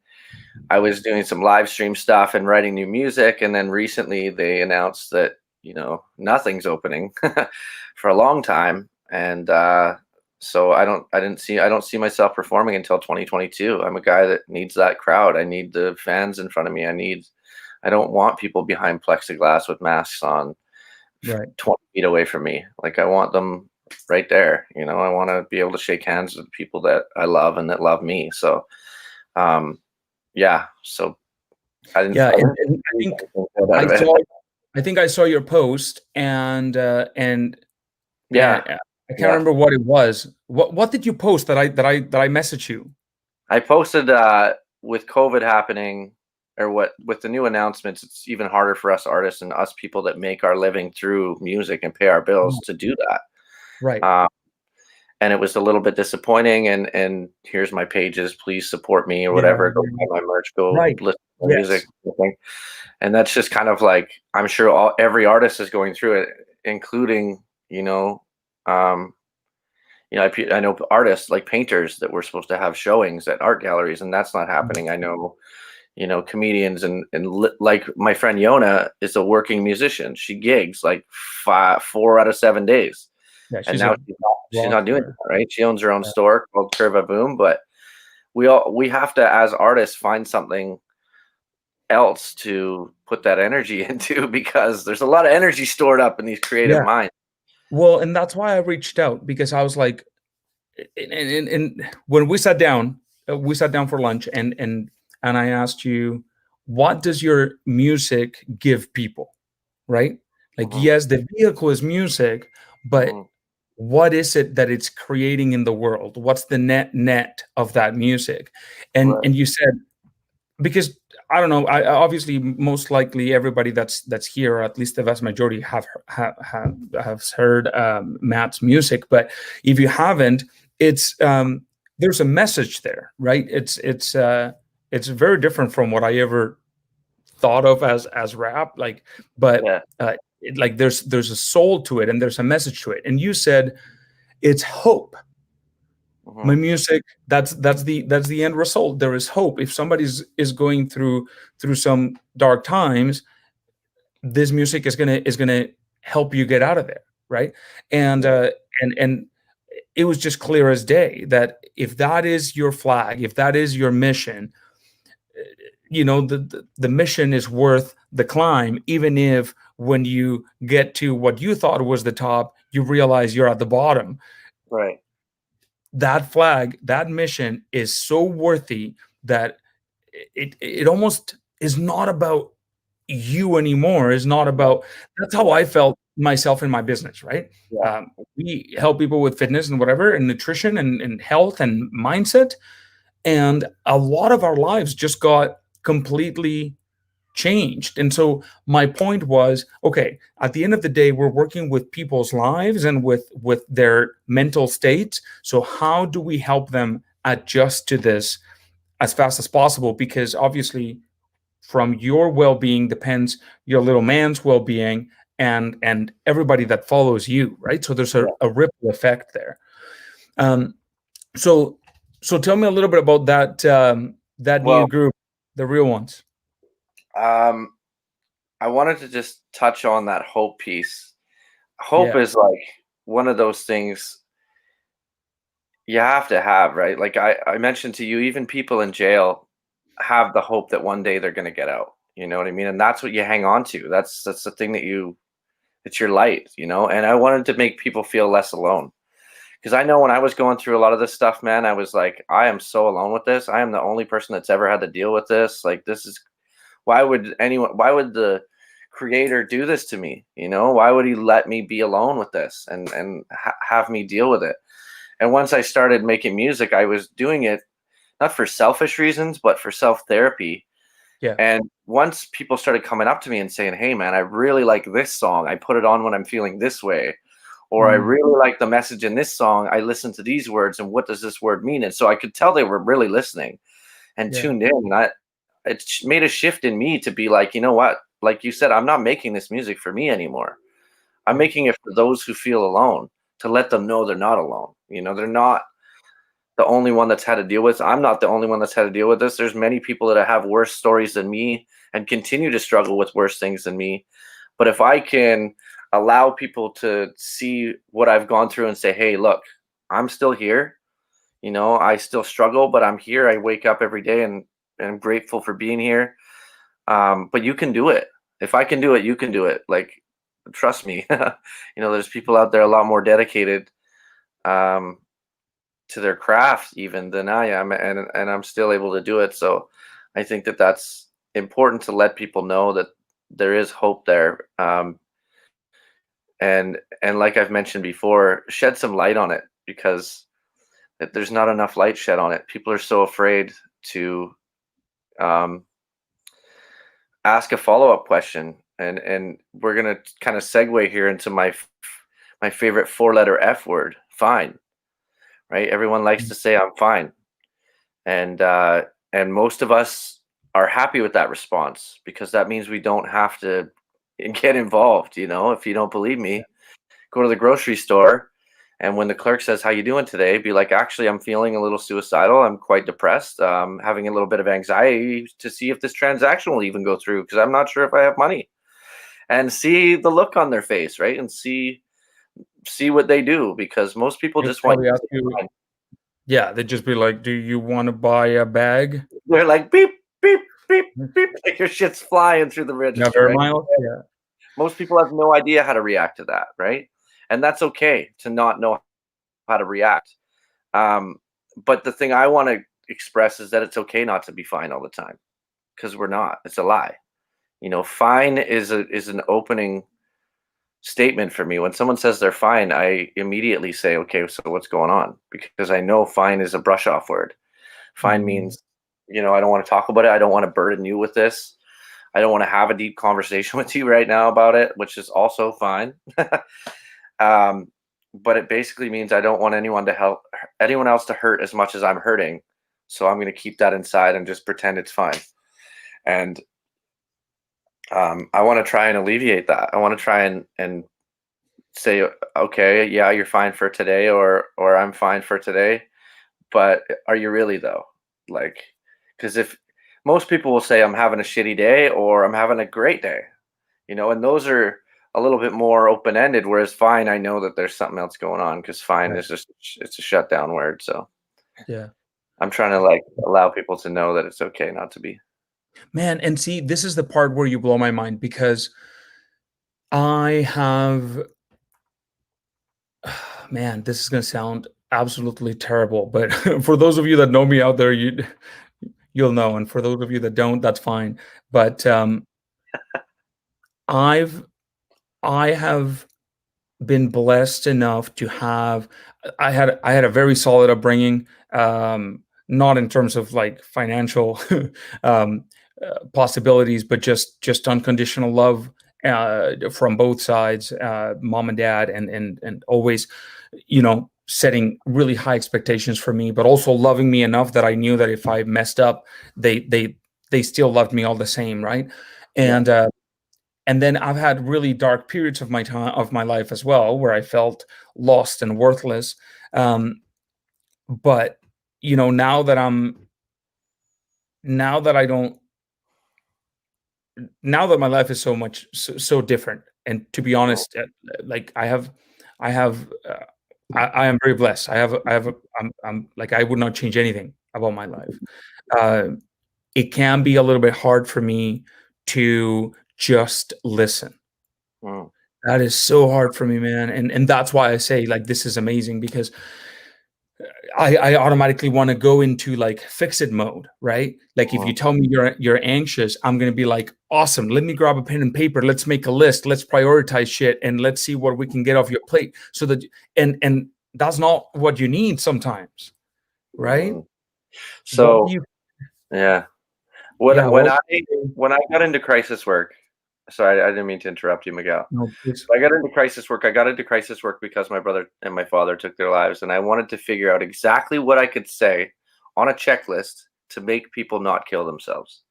Speaker 2: I was doing some live stream stuff and writing new music, and then recently they announced that, you know, nothing's opening for a long time, and so I don't see myself performing until 2022. I'm a guy that needs that crowd. I need the fans in front of me. I don't want people behind plexiglass with masks on
Speaker 1: Right.
Speaker 2: 20 feet away from me. Like I want them right there. You know, I want to be able to shake hands with people that I love and that love me. So, um, yeah. So
Speaker 1: Yeah,
Speaker 2: I didn't
Speaker 1: and I
Speaker 2: see
Speaker 1: think
Speaker 2: anything good out
Speaker 1: I
Speaker 2: of it.
Speaker 1: saw I think I saw your post, and
Speaker 2: Yeah.
Speaker 1: I can't
Speaker 2: Yeah.
Speaker 1: remember what it was. What did you post that I messaged you?
Speaker 2: I posted with COVID happening or what with the new announcements, it's even harder for us artists and us people that make our living through music and pay our bills
Speaker 1: Mm.
Speaker 2: to do that.
Speaker 1: Right.
Speaker 2: Um, and it was a little bit disappointing. And here's my pages, please support me or
Speaker 1: Yeah.
Speaker 2: whatever. Go buy my merch, go
Speaker 1: Right.
Speaker 2: listen to my music.
Speaker 1: Yes.
Speaker 2: And that's just kind of like I'm sure every artist is going through it, including you know, um, I know artists like painters that were supposed to have showings at art galleries, and that's not
Speaker 1: Mm.
Speaker 2: happening. I know comedians like my friend Yona is a working musician. She gigs like 4 out of 7 days,
Speaker 1: Yeah,
Speaker 2: and
Speaker 1: she's
Speaker 2: now
Speaker 1: a
Speaker 2: she's
Speaker 1: rock
Speaker 2: not doing
Speaker 1: star.
Speaker 2: that, right? She owns her own
Speaker 1: Yeah.
Speaker 2: store called Curva Boom, but we have to as artists find something else to put that energy into because there's a lot of energy stored up in these creative
Speaker 1: Yeah.
Speaker 2: minds.
Speaker 1: Well, and that's why I reached out because I was like, and when we sat down for lunch, and I asked you, what does your music give people, right? Like,
Speaker 2: Hmm.
Speaker 1: yes, the vehicle is music, but
Speaker 2: Hmm.
Speaker 1: what is it that it's creating in the world? What's the net of that music?
Speaker 2: Right.
Speaker 1: And you said, because I don't know, I obviously most likely everybody that's here, or at least the vast majority, have heard Matt's music. But if you haven't, it's there's a message there, right? It's very different from what I ever thought of as rap, like, but
Speaker 2: Yeah.
Speaker 1: like there's a soul to it and there's a message to it. And you said it's hope.
Speaker 2: Hmm.
Speaker 1: My music, that's the end result. There is hope. If somebody's is going through some dark times, this music is gonna help you get out of there, right? and
Speaker 2: Yeah.
Speaker 1: uh and it was just clear as day that if that is your flag, if that is your mission, the mission is worth the climb, even if when you get to what you thought was the top, you realize you're at the bottom.
Speaker 2: Right.
Speaker 1: That flag, that mission is so worthy that it almost is not about you anymore. It's not
Speaker 2: Yeah.
Speaker 1: about, that's how I felt myself in my business, right?
Speaker 2: Yeah.
Speaker 1: We help people with fitness and whatever, and nutrition and health and mindset. And a lot of our lives just got completely changed. And so my point was, okay, at the end of the day, we're working with people's lives and with their mental states. So how do we help them adjust to this as fast as possible? Because obviously from your well-being depends your little man's well-being and everybody that follows you, right? So there's
Speaker 2: Yeah.
Speaker 1: a ripple effect there. um, so so tell me a little bit about that, that new
Speaker 2: Well,
Speaker 1: group, the real ones.
Speaker 2: um, I wanted to just touch on that hope piece. Hope
Speaker 1: Yeah.
Speaker 2: is like one of those things you have to have, right? Like I mentioned to you, even people in jail have the hope that one day they're going to get out. You know what I mean? And that's what you hang on to. That's the thing that it's your light, you know? And I wanted to make people feel less alone. Because I know when I was going through a lot of this stuff, man, I was like, I am so alone with this. I am the only person that's ever had to deal with this. Like, this is, why would the creator do this to me? You know, why would he let me be alone with this and have me deal with it? And once I started making music, I was doing it not for selfish reasons, but for self therapy.
Speaker 1: Yeah.
Speaker 2: And once people started coming up to me and saying, "Hey, man, I really like this song. I put it on when I'm feeling this way," or "I
Speaker 1: Mm.
Speaker 2: really like the message in this song. I listen to these words, and what does this word mean?" And so I could tell they were really listening and
Speaker 1: Yeah.
Speaker 2: tuned in. And made a shift in me to be like, you know what? Like you said, I'm not making this music for me anymore. I'm
Speaker 1: Yeah.
Speaker 2: making it for those who feel alone, to let them know they're not alone. You know, they're not the only one that's had to deal with. I'm not the only one that's had to deal with this. There's many people that have worse stories than me and continue to struggle with worse things than me. But if I can allow people to see what I've gone through and say, "Hey, look, I'm still here. You know, I still struggle, but I'm here. I wake up every day and I'm grateful for being here. But you can do it. If I can do it, you can do it. Like, trust me." You know, there's people out there a lot more dedicated um, to their craft even than I am, and I'm still able to do it. So I think that that's important to let people know that there is hope there. And like I've mentioned before, shed some light on it, because there's not enough light shed on it. People are so afraid to um, ask a follow-up question, and we're gonna kind of segue here into my favorite four-letter F word, fine. Right? Everyone likes
Speaker 1: Mm.
Speaker 2: to say I'm fine, and most of us are happy with that response, because that means we don't have to get involved. You know, if you don't believe me, go to the grocery store, and when the clerk says, "How you doing today?" be like, "Actually, I'm feeling a little suicidal. I'm quite depressed. Having a little bit of anxiety to see if this transaction will even go through, because I'm not sure if I have money." And see the look on their face, right? And see what they do, because most people
Speaker 1: They'll
Speaker 2: just want
Speaker 1: probably
Speaker 2: you
Speaker 1: ask
Speaker 2: to be
Speaker 1: you,
Speaker 2: fine.
Speaker 1: yeah, they'd just be like, "Do you want to buy a bag?
Speaker 2: They're like, beep, beep, beep, beep, like your shit's flying through the
Speaker 1: You have
Speaker 2: register,
Speaker 1: air
Speaker 2: right?
Speaker 1: miles?" Yeah.
Speaker 2: Most people have no idea how to react to that, right? And that's okay to not know how to react. Um, but the thing I want to express is that it's okay not to be fine all the time, because we're not. It's a lie. You know, fine is an opening statement for me. When someone says they're fine, I immediately say, "Okay, so what's going on?" Because I know fine is a brush off word. Fine
Speaker 1: Mm.
Speaker 2: means, you know, I don't want to talk about it. I don't want to burden you with this. I don't want to have a deep conversation with you right now about it, which is also fine. um, but it basically means I don't want anyone to help anyone else to hurt as much as I'm hurting. So I'm going to keep that inside and just pretend it's fine. And I want to try and alleviate that. I want to try and say, "Okay, yeah, you're fine for today," or "I'm fine for today." But are you really though? Like, because if most people will say I'm having a shitty day or I'm having a great day, you know, and those are a little bit more open ended. Whereas fine, I know that there's something else going on, because fine
Speaker 1: Yeah.
Speaker 2: is just it's a shutdown word. So
Speaker 1: Yeah.
Speaker 2: I'm trying to like allow people to know that it's okay not to be.
Speaker 1: Man, and see, this is the part where you blow my mind because I have, man, this is going to sound absolutely terrible, but for those of you that know me out there, you'll know, and for those of you that don't, that's fine. But I've I have been blessed enough to have I had a very solid upbringing, not in terms of like financial possibilities, but just unconditional love from both sides, mom and dad, and always, setting really high expectations for me, but also loving me enough that I knew that if I messed up, they still loved me all the same, right?
Speaker 2: Yeah.
Speaker 1: And then I've had really dark periods of my life as well, where I felt lost and worthless. Um, but now that I don't, now that my life is so different, and to be
Speaker 2: Mhm.
Speaker 1: honest, like I have, I am very blessed. I'm like, I would not change anything about my life. Uh, it can be a little bit hard for me to just listen.
Speaker 2: Mm.
Speaker 1: That is so hard for me, man. And that's why I say like this is amazing, because I automatically want to go into like fix it mode, right? Like if you
Speaker 2: Mhm.
Speaker 1: tell me you're anxious, I'm gonna be like, awesome, let me grab a pen and paper, let's make a list, let's prioritize shit, and let's see what we can get off your plate. So that and that's not what you need sometimes, right?
Speaker 2: Mhm.
Speaker 1: What do
Speaker 2: So
Speaker 1: you
Speaker 2: yeah,
Speaker 1: yeah,
Speaker 2: when
Speaker 1: what
Speaker 2: I
Speaker 1: would you say?
Speaker 2: when I got into crisis work, sorry, I didn't mean to interrupt you, Miguel.
Speaker 1: No, please.
Speaker 2: I got into crisis work. I got into crisis work because my brother and my father took their lives, and I wanted to figure out exactly what I could say on a checklist to make people not kill themselves.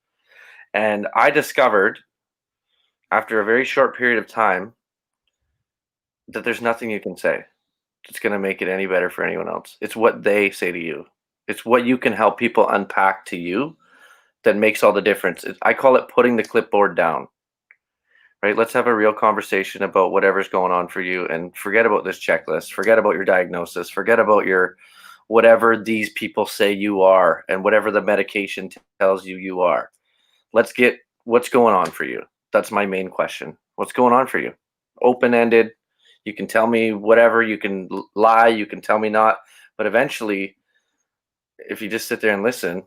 Speaker 2: And I discovered after a very short period of time that there's nothing you can say that's going to make it any better for anyone else. It's what they say to you. It's what you can help people unpack to you that makes all the difference. I call it putting the clipboard down. Right? Let's have a real conversation about whatever's going on for you and forget about this checklist. Forget about your diagnosis. Forget about your whatever these people say you are and whatever the medication tells you you are. Let's get what's going on for you. That's my main question. What's going on for you? Open ended. You can tell me whatever. You can lie. You can tell me not. But eventually, if you just sit there and listen,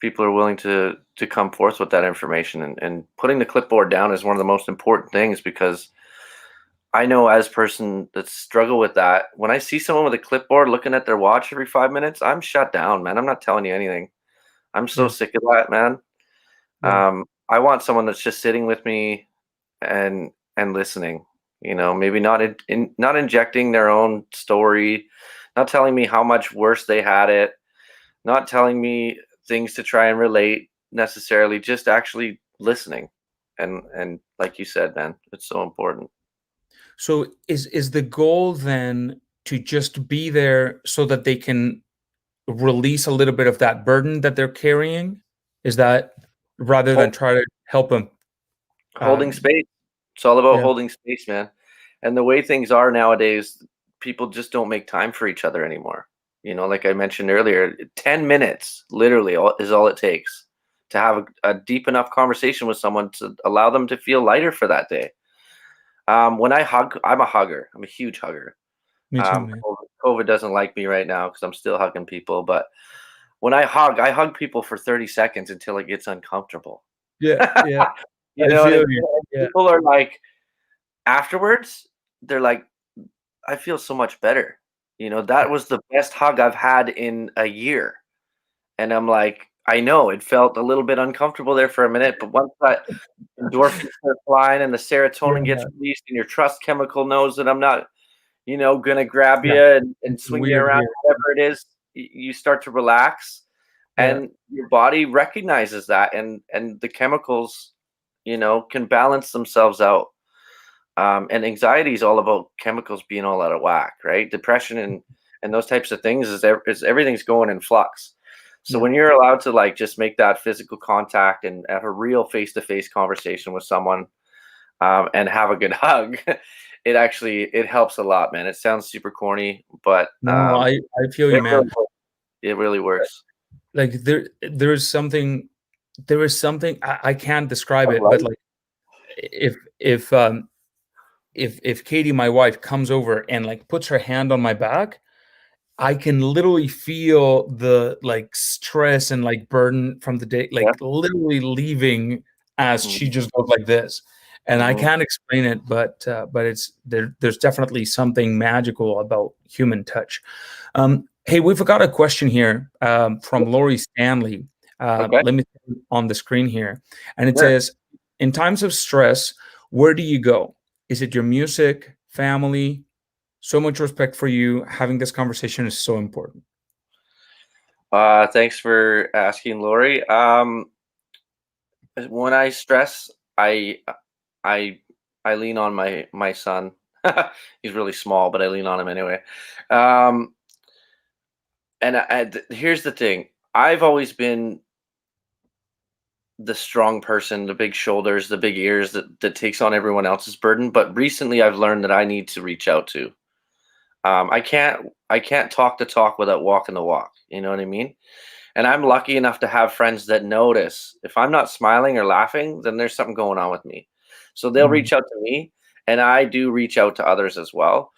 Speaker 2: people are willing to come forth with that information, and putting the clipboard down is one of the most important things because I know as a person that struggle with that, when I see someone with a clipboard looking at their watch every 5 minutes, I'm shut down, man. I'm not telling you anything. I'm so
Speaker 1: Yeah,
Speaker 2: sick of that, man.
Speaker 1: yeah.
Speaker 2: I want someone that's just sitting with me and listening. Maybe not injecting their own story, not telling me how much worse they had it, not telling me things to try and relate necessarily, just actually listening. And like you said, man, it's so important.
Speaker 1: So is the goal then to just be there so that they can release a little bit of that burden that they're carrying? Is that rather than try to help them?
Speaker 2: Holding
Speaker 1: Um,
Speaker 2: space. It's all about
Speaker 1: yeah,
Speaker 2: holding space, man. And the way things are nowadays, people just don't make time for each other anymore. Like I mentioned earlier, 10 minutes literally is all it takes to have a deep enough conversation with someone to allow them to feel lighter for that day. When I hug, I'm a hugger. I'm a huge hugger.
Speaker 1: me too, man.
Speaker 2: COVID doesn't like me right now because I'm still hugging people. But when I hug people for 30 seconds until it gets uncomfortable.
Speaker 1: Yeah, yeah. I
Speaker 2: And
Speaker 1: feel you. Yeah,
Speaker 2: people are like, afterwards, they're like, "I feel so much better." That was the best hug I've had in a year. And I'm like, I know it felt a little bit uncomfortable there for a minute, but once that endorphins start flying and the serotonin gets
Speaker 1: yeah,
Speaker 2: released and your trust chemical knows that I'm not, gonna grab
Speaker 1: yeah.
Speaker 2: you and swing you
Speaker 1: Weird
Speaker 2: around,
Speaker 1: here.
Speaker 2: whatever it is, you start to relax
Speaker 1: Yeah,
Speaker 2: and your body recognizes that and the chemicals, can balance themselves out. And anxiety is all about chemicals being all out of whack, right? Depression and those types of things is everything's going in flux. So
Speaker 1: yeah.
Speaker 2: when you're allowed to like just make that physical contact and have a real face-to-face conversation with someone, and have a good hug, it helps a lot, man. It sounds super corny, but
Speaker 1: No, I feel you,
Speaker 2: it
Speaker 1: man.
Speaker 2: really works. It really works.
Speaker 1: Like there is something I can't describe
Speaker 2: Of
Speaker 1: it, but
Speaker 2: life.
Speaker 1: like if if um if Katie, my wife, comes over and like puts her hand on my back, I can literally feel the like stress and like burden from the day,
Speaker 2: Yeah.
Speaker 1: like literally leaving as
Speaker 2: Mhm.
Speaker 1: she just goes like this. And I
Speaker 2: Mhm.
Speaker 1: can't explain it, but it's there. There's definitely something magical about human touch. Hey, we've got a question here from Lori Stanley.
Speaker 2: Okay.
Speaker 1: Let me put it on the screen here, and it
Speaker 2: Sure.
Speaker 1: says, "In times of stress, where do you go? Is it your music, family? So much respect for you. Having this conversation is so important."
Speaker 2: Thanks for asking, Lori. When I stress, I I lean on my son. He's really small, but I lean on him anyway. Um, here's the thing: I've always been the strong person, the big shoulders, the big ears that takes on everyone else's burden. But recently, I've learned that I need to reach out to. I can't talk the talk without walking the walk. You know what I mean? And I'm lucky enough to have friends that notice if I'm not smiling or laughing, then there's something going on with me. So they'll
Speaker 1: Mm,
Speaker 2: reach out to me, and I do reach out to others as well.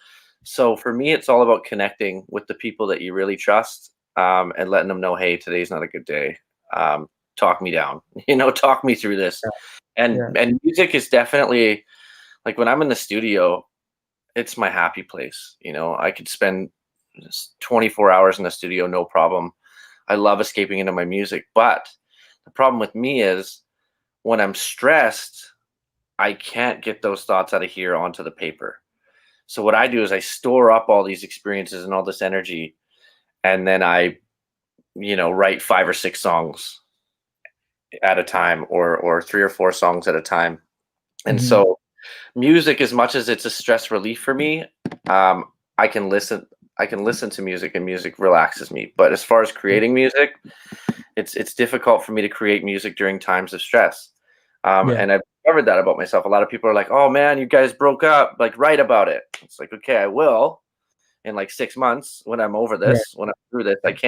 Speaker 2: So for me, it's all about connecting with the people that you really trust, and letting them know, hey, today's not a good day. Um, Talk me down, talk me through this. And
Speaker 1: yeah,
Speaker 2: and music is definitely like when I'm in the studio, it's my happy place. I could spend 24 hours in the studio, no problem. I love escaping into my music. But the problem with me is when I'm stressed, I can't get those thoughts out of here onto the paper. So what I do is I store up all these experiences and all this energy, and then I, write 5 or 6 songs at a time, or 3 or 4 songs at a time. And
Speaker 1: mhm,
Speaker 2: so music, as much as it's a stress relief for me, um, I can listen. I can listen to music, and music relaxes me. But as far as creating music, it's difficult for me to create music during times of stress.
Speaker 1: yeah,
Speaker 2: And I've discovered that about myself. A lot of people are like, "Oh man, you guys broke up. Like, write about it." It's like, okay, I will in like 6 months when I'm over
Speaker 1: right,
Speaker 2: this. When I'm through this, I
Speaker 1: right,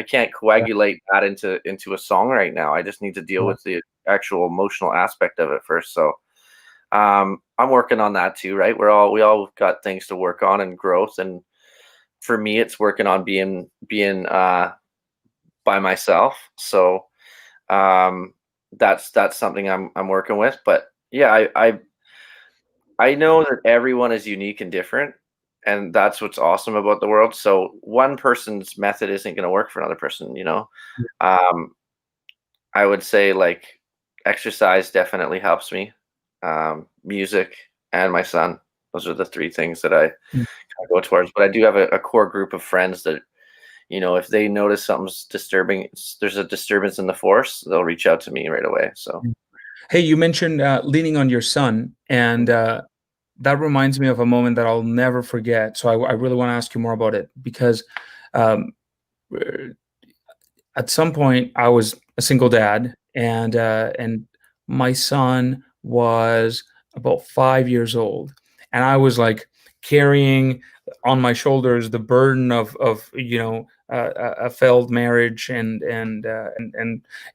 Speaker 2: can't coagulate that into a song right now. I just need to deal
Speaker 1: yeah,
Speaker 2: with the actual emotional aspect of it first. So I'm working on that too, right? We all got things to work on and growth, and for me, it's working on being by myself. So um, that's something I'm working with. But yeah, I know that everyone is unique and different, and that's what's awesome about the world. So one person's method isn't going to work for another person. Um, I would say like exercise definitely helps me. Music and my son. Those are the three things that I
Speaker 1: mm,
Speaker 2: go towards. But I do have a core group of friends that, if they notice something's disturbing, there's a disturbance in the force, they'll reach out to me right away. So
Speaker 1: mm. Hey, you mentioned leaning on your son, and that reminds me of a moment that I'll never forget. So I really want to ask you more about it because um, at some point I was a single dad, and my son was about 5 years old, and I was like carrying on my shoulders the burden of a failed marriage, and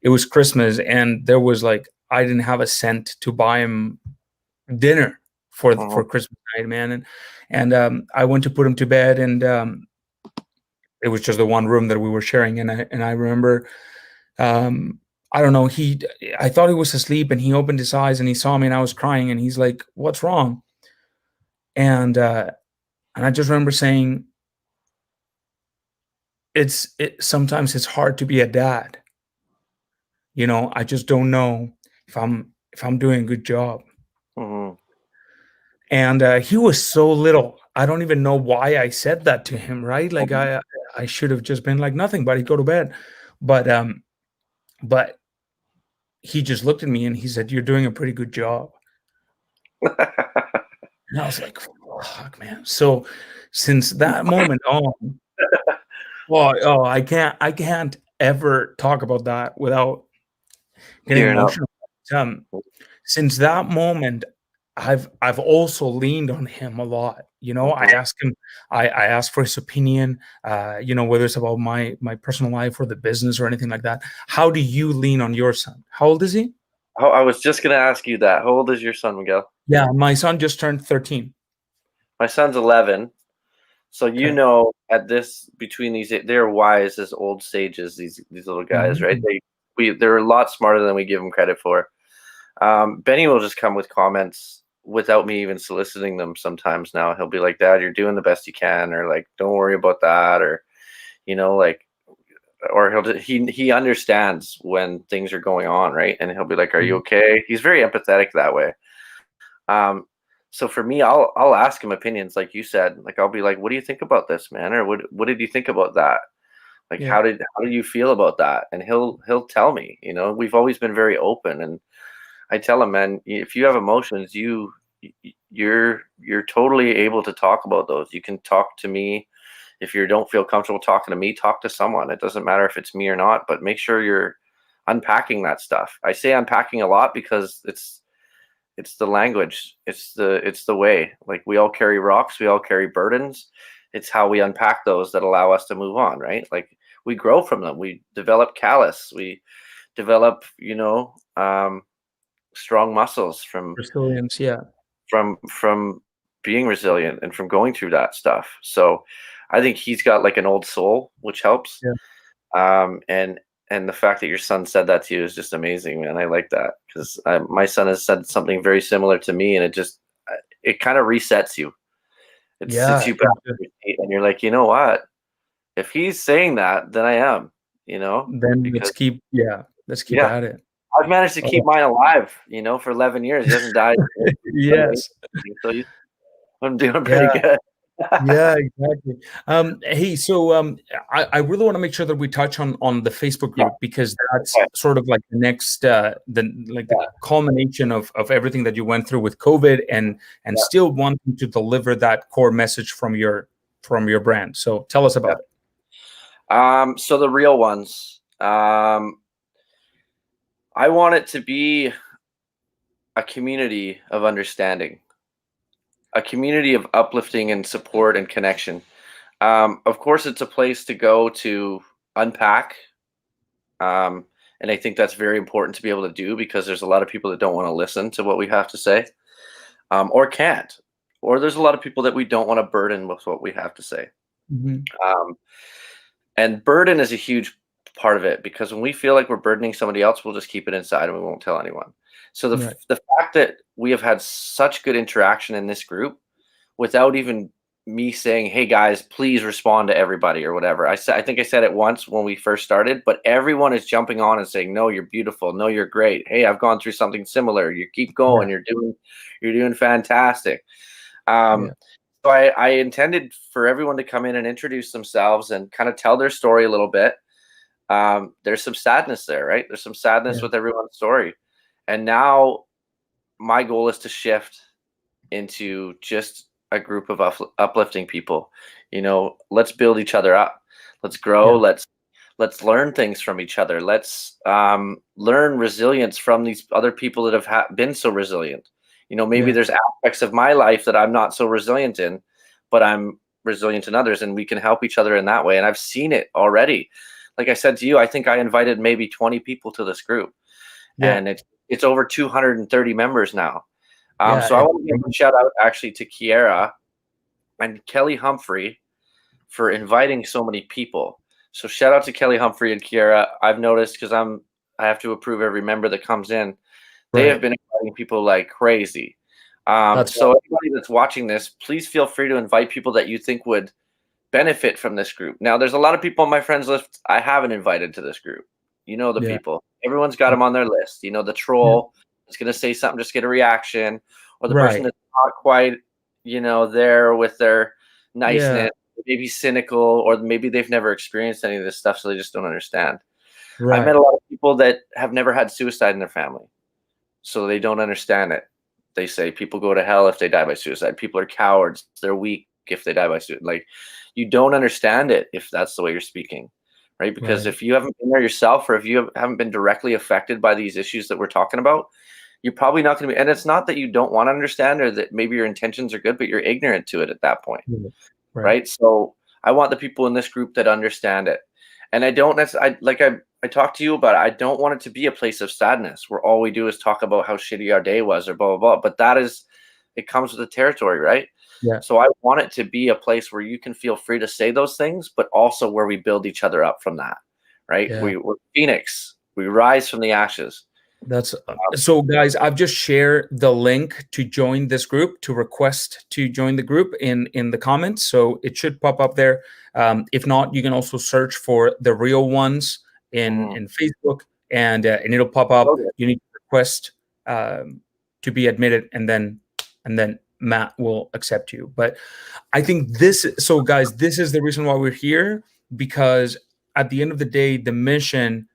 Speaker 1: it was Christmas, and there was like I didn't have a cent to buy him dinner
Speaker 2: mhm.
Speaker 1: for Christmas night, man, and I went to put him to bed, and it was just the one room that we were sharing, and I remember um, I don't know. I thought he was asleep, and he opened his eyes and he saw me, and I was crying, and he's like, "What's wrong?" And I just remember saying, Sometimes it's hard to be a dad. I just don't know if I'm doing a good job."
Speaker 2: Mhm.
Speaker 1: And he was so little. I don't even know why I said that to him. Right? Like
Speaker 2: Mhm.
Speaker 1: I should have just been like nothing, buddy. Go to bed. But but he just looked at me and he said, "You're doing a pretty good job." And I was like, "Fuck, man." So since that moment on, I can't ever talk about that without getting
Speaker 2: Tearing up.
Speaker 1: emotional. Um, since that moment, I've also leaned on him a lot. I
Speaker 2: Mhm.
Speaker 1: ask him, I ask for his opinion. Whether it's about my personal life or the business or anything like that. How do you lean on your son? How old is he?
Speaker 2: Oh, I was just gonna ask you that. How old is your son, Miguel?
Speaker 1: Yeah, my son just turned 13.
Speaker 2: My son's 11. So
Speaker 1: Okay.
Speaker 2: at this between these, they're wise as old sages. These little guys, right?
Speaker 1: Mhm.
Speaker 2: They're a lot smarter than we give them credit for. Benny will just come with comments without me even soliciting them. Sometimes now he'll be like, "Dad, you're doing the best you can," or like, "Don't worry about that," or like, or he understands when things are going on, right? And he'll be like, "Are you okay?" He's very empathetic that way. So for me, I'll ask him opinions, like you said. Like I'll be like, "What do you think about this, man?" Or "What did you think about that? Like
Speaker 1: Yeah.
Speaker 2: how did you feel about that?" And he'll tell me. We've always been very open, and I tell him, "Man, if you have emotions, you're totally able to talk about those. You can talk to me. If you don't feel comfortable talking to me, talk to someone. It doesn't matter if it's me or not, but make sure you're unpacking that stuff." I say unpacking a lot because it's the language. It's the way. Like we all carry rocks, we all carry burdens. It's how we unpack those that allow us to move on, right? Like we grow from them. We develop callus. We develop, strong muscles
Speaker 1: Resilience. Yeah.
Speaker 2: from being resilient and from going through that stuff. So I think he's got like an old soul, which helps.
Speaker 1: Yeah.
Speaker 2: And the fact that your son said that to you is just amazing, man. I like that because my son has said something very similar to me, and it kind of resets you. It
Speaker 1: Yeah.
Speaker 2: sits you back on your feet, and you're like, you know what? If he's saying that, then I am.
Speaker 1: Then
Speaker 2: Because
Speaker 1: let's keep
Speaker 2: yeah,
Speaker 1: at it.
Speaker 2: I've managed to keep
Speaker 1: Oh,
Speaker 2: mine alive. For 11 years, he hasn't died.
Speaker 1: yes.
Speaker 2: So I'm doing
Speaker 1: Yeah.
Speaker 2: pretty good.
Speaker 1: Yeah, exactly. Hey, so I really want to make sure that we touch on the Facebook
Speaker 2: Yeah.
Speaker 1: group because that's
Speaker 2: Okay.
Speaker 1: sort of like the next the
Speaker 2: Yeah.
Speaker 1: culmination of everything that you went through with COVID and
Speaker 2: Yeah.
Speaker 1: still wanting to deliver that core message from your brand. So tell us
Speaker 2: Yeah.
Speaker 1: about it.
Speaker 2: So the real ones. I want it to be a community of understanding, a community of uplifting and support and connection. Of course, it's a place to go to unpack. Um, and I think that's very important to be able to do because there's a lot of people that don't want to listen to what we have to say, or can't. Or there's a lot of people that we don't want to burden with what we have to say.
Speaker 1: Mhm.
Speaker 2: Um, and burden is a huge part of it because when we feel like we're burdening somebody else, we'll just keep it inside and we won't tell anyone. So
Speaker 1: Right.
Speaker 2: the fact that we have had such good interaction in this group without even me saying, "Hey guys, please respond to everybody," or whatever. I think I said it once when we first started, but everyone is jumping on and saying, "No, you're beautiful. No, you're great. Hey, I've gone through something similar. You keep going.
Speaker 1: Yeah.
Speaker 2: You're doing fantastic."
Speaker 1: Yeah.
Speaker 2: Um, so I intended for everyone to come in and introduce themselves and kind of tell their story a little bit. There's some sadness there, right? There's some sadness
Speaker 1: Yeah.
Speaker 2: with everyone's story. And now my goal is to shift into just a group of uplifting people. Let's build each other up. Let's grow.
Speaker 1: Yeah.
Speaker 2: Let's learn things from each other. Let's learn resilience from these other people that have been so resilient. Maybe
Speaker 1: Yeah.
Speaker 2: there's aspects of my life that I'm not so resilient in, but I'm resilient in others, and we can help each other in that way. And I've seen it already. Like I said to you, I think I invited maybe 20 people to this group,
Speaker 1: Yeah.
Speaker 2: and it's over 230 members now.
Speaker 1: Yeah.
Speaker 2: So I want to give a shout out actually to Kiera and Kelly Humphrey for inviting so many people. So shout out to Kelly Humphrey and Kiera. I've noticed because I have to approve every member that comes in. They have
Speaker 1: Right.
Speaker 2: been inviting people like crazy.
Speaker 1: That's
Speaker 2: So anybody that's watching this, please feel free to invite people that you think would benefit from this group. Now, there's a lot of people on my friends list I haven't invited to this group. The
Speaker 1: yeah.
Speaker 2: people. Everyone's got them on their list. The
Speaker 1: Yeah.
Speaker 2: troll is going to say something, just get a reaction, or the person
Speaker 1: Right.
Speaker 2: that's not quite, there with their
Speaker 1: Yeah.
Speaker 2: niceness, maybe cynical, or maybe they've never experienced any of this stuff, so they just don't understand. I've met
Speaker 1: Right.
Speaker 2: a lot of people that have never had suicide in their family, so they don't understand it. They say people go to hell if they die by suicide. People are cowards. They're weak if they die by suicide. Like, you don't understand it if that's the way you're speaking, right? Because
Speaker 1: Right.
Speaker 2: if you haven't been there yourself, or if you haven't been directly affected by these issues that we're talking about, you're probably not going to be. And it's not that you don't want to understand or that maybe your intentions are good, but you're ignorant to it at that point,
Speaker 1: Yeah. Right.
Speaker 2: right? So I want the people in this group that understand it. And I don't necessarily, I talked to you about it. I don't want it to be a place of sadness where all we do is talk about how shitty our day was or blah, blah, blah. But it comes with the territory, right?
Speaker 1: Yeah.
Speaker 2: So I want it to be a place where you can feel free to say those things, but also where we build each other up from that, right?
Speaker 1: Yeah.
Speaker 2: We're Phoenix. We rise from the ashes.
Speaker 1: That's so, guys. I've just shared the link to join this group, to request to join the group in the comments. So it should pop up there. If not, you can also search for the real ones in Facebook, and it'll pop up.
Speaker 2: Okay.
Speaker 1: You need to request to be admitted, and then Matt will accept you. But I think this. So, guys, this is the reason why we're here, because at the end of the day, the mission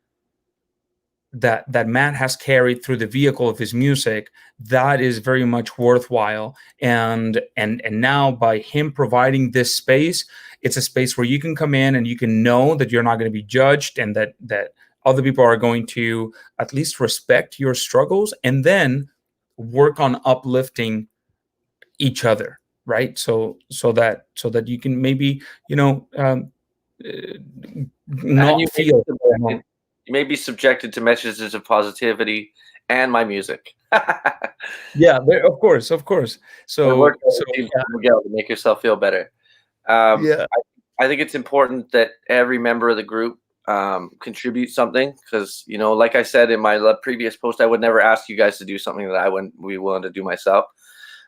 Speaker 1: that Matt has carried through the vehicle of his music, that is very much worthwhile. And now, by him providing this space, it's a space where you can come in and you can know that you're not going to be judged, and that other people are going to at least respect your struggles, and then work on uplifting each other, right? So that you can maybe,
Speaker 2: And
Speaker 1: not feel.
Speaker 2: you may be subjected to messages of positivity and my music.
Speaker 1: Yeah, of course, of course. So,
Speaker 2: Miguel, to make yourself feel better.
Speaker 1: yeah,
Speaker 2: I think it's important that every member of the group contribute something, because, like I said in my previous post, I would never ask you guys to do something that I wouldn't be willing to do myself.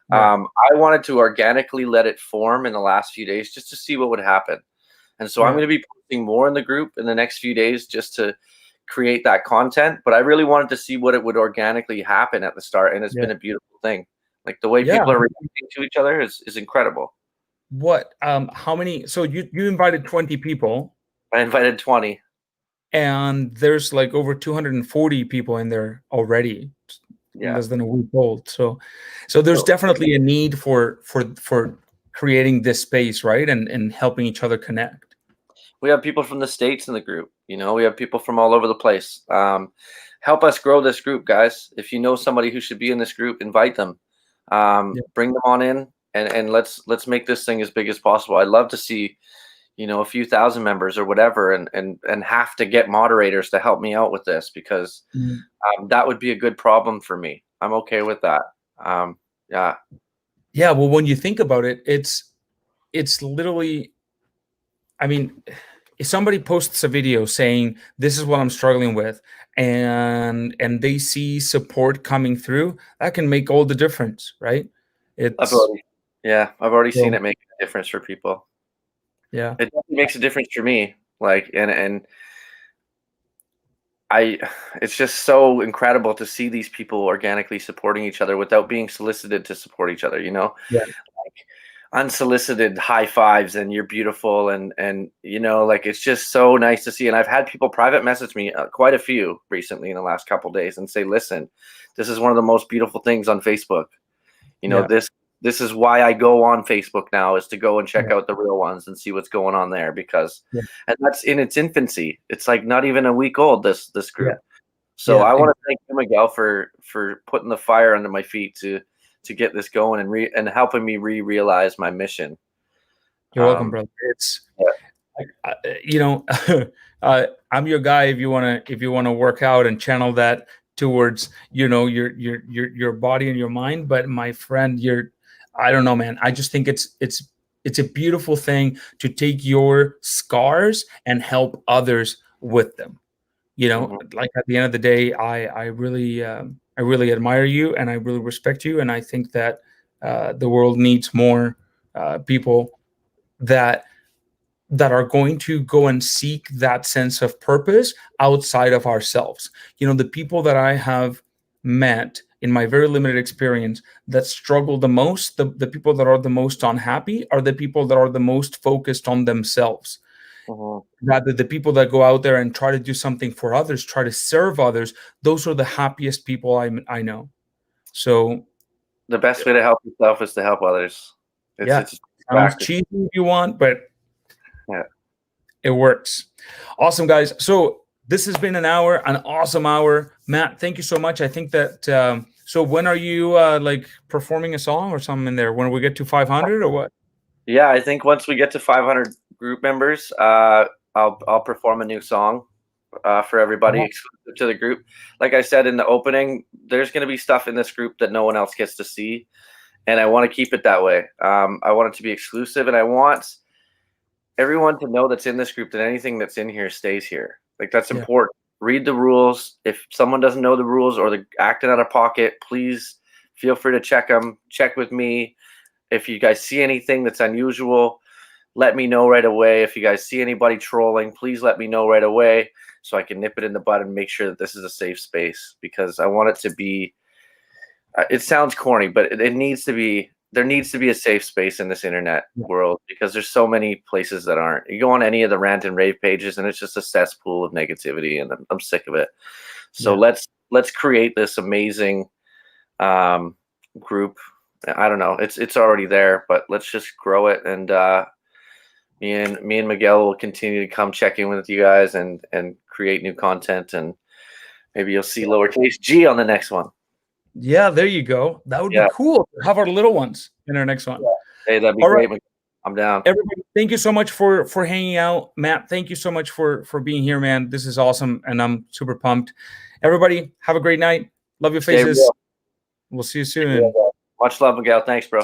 Speaker 1: right.
Speaker 2: I wanted to organically let it form in the last few days just to see what would happen. And so I'm
Speaker 1: Yeah.
Speaker 2: going to be posting more in the group in the next few days just to create that content. But I really wanted to see what it would organically happen at the start. And it's
Speaker 1: Yeah.
Speaker 2: been a beautiful thing. Like, the way
Speaker 1: Yeah.
Speaker 2: people are reacting to each other is incredible.
Speaker 1: What? How many? So you invited 20 people,
Speaker 2: I invited 20.
Speaker 1: and there's like over 240 people in there already,
Speaker 2: Yeah.
Speaker 1: less than a week old. So there's definitely a need for creating this space, right? And helping each other connect.
Speaker 2: We have people from the States in the group. We have people from all over the place. Help us grow this group, guys. If you know somebody who should be in this group, invite them.
Speaker 1: Yeah.
Speaker 2: Bring them on in, and let's make this thing as big as possible. I'd love to see, a few thousand members or whatever, and have to get moderators to help me out with this, because that would be a good problem for me. I'm okay with that. Yeah.
Speaker 1: Yeah. Well, when you think about it, it's literally, I mean, if somebody posts a video saying this is what I'm struggling with, and they see support coming through, that can make all the difference, right?
Speaker 2: I've
Speaker 1: It's
Speaker 2: already seen
Speaker 1: so,
Speaker 2: it make a difference for people.
Speaker 1: yeah.
Speaker 2: It definitely makes a difference for me. Like, and it's just so incredible to see these people organically supporting each other without being solicited to support each other,
Speaker 1: Yeah.
Speaker 2: like unsolicited high fives and you're beautiful. And like, it's just so nice to see. And I've had people private message me, quite a few recently in the last couple of days, and say, listen, this is one of the most beautiful things on Facebook.
Speaker 1: Yeah.
Speaker 2: This is why I go on Facebook now, is to go and check
Speaker 1: Yeah.
Speaker 2: out the real ones and see what's going on there, because,
Speaker 1: Yeah.
Speaker 2: and that's in its infancy. It's like not even a week old, this group.
Speaker 1: Yeah.
Speaker 2: So
Speaker 1: Yeah.
Speaker 2: I want to thank you, Miguel, for putting the fire under my feet to get this going, and helping me realize my mission.
Speaker 1: You're welcome, brother. It's I'm your guy if you wanna work out and channel that towards your body and your mind. But my friend, I don't know, man. I just think it's a beautiful thing to take your scars and help others with them. Like, at the end of the day, I really admire you, and I really respect you, and I think that the world needs more people that are going to go and seek that sense of purpose outside of ourselves. The people that I have met in my very limited experience that struggle the most, the people that are the most unhappy, are the people that are the most focused on themselves. Rather, the people that go out there and try to do something for others, try to serve others, those are the happiest people I know. So
Speaker 2: The best way to help yourself is to help others. It's
Speaker 1: sounds
Speaker 2: practice.
Speaker 1: cheesy if you want, but
Speaker 2: Yeah.
Speaker 1: it works. Awesome, guys. So this has been an awesome hour. Matt, thank you so much. I think that, so when are you like performing a song or something in there? When we get to 500 or what?
Speaker 2: Yeah, I think once we get to 500 group members, I'll perform a new song for everybody, exclusive to the group. Like I said in the opening, there's going to be stuff in this group that no one else gets to see, and I want to keep it that way. I want it to be exclusive, and I want everyone to know that's in this group that anything that's in here stays here. Like, that's important. read the rules. If someone doesn't know the rules or they're acting out of pocket, please feel free to check them. Check with me. If you guys see anything that's unusual, let me know right away. If you guys see anybody trolling, please let me know right away so I can nip it in the bud and make sure that this is a safe space, because I want it to be, it sounds corny, but it needs to be, there needs to be a safe space in this internet world, because there's so many places that aren't. You go on any of the rant and rave pages and it's just a cesspool of negativity, and I'm sick of it. So let's create this amazing group. I don't know, it's already there, but let's just grow it. And me and Miguel will continue to come check in with you guys and create new content, and maybe you'll see lowercase g on the next one.
Speaker 1: Yeah, there you go. That would be cool. Have our little ones in our next one.
Speaker 2: Hey, that'd be great. Right. I'm down.
Speaker 1: Everybody, thank you so much for hanging out. Matt, thank you so much for being here, man. This is awesome, and I'm super pumped. Everybody, have a great night. Love your faces. We'll see you soon.
Speaker 2: Much love, Miguel. Thanks, bro.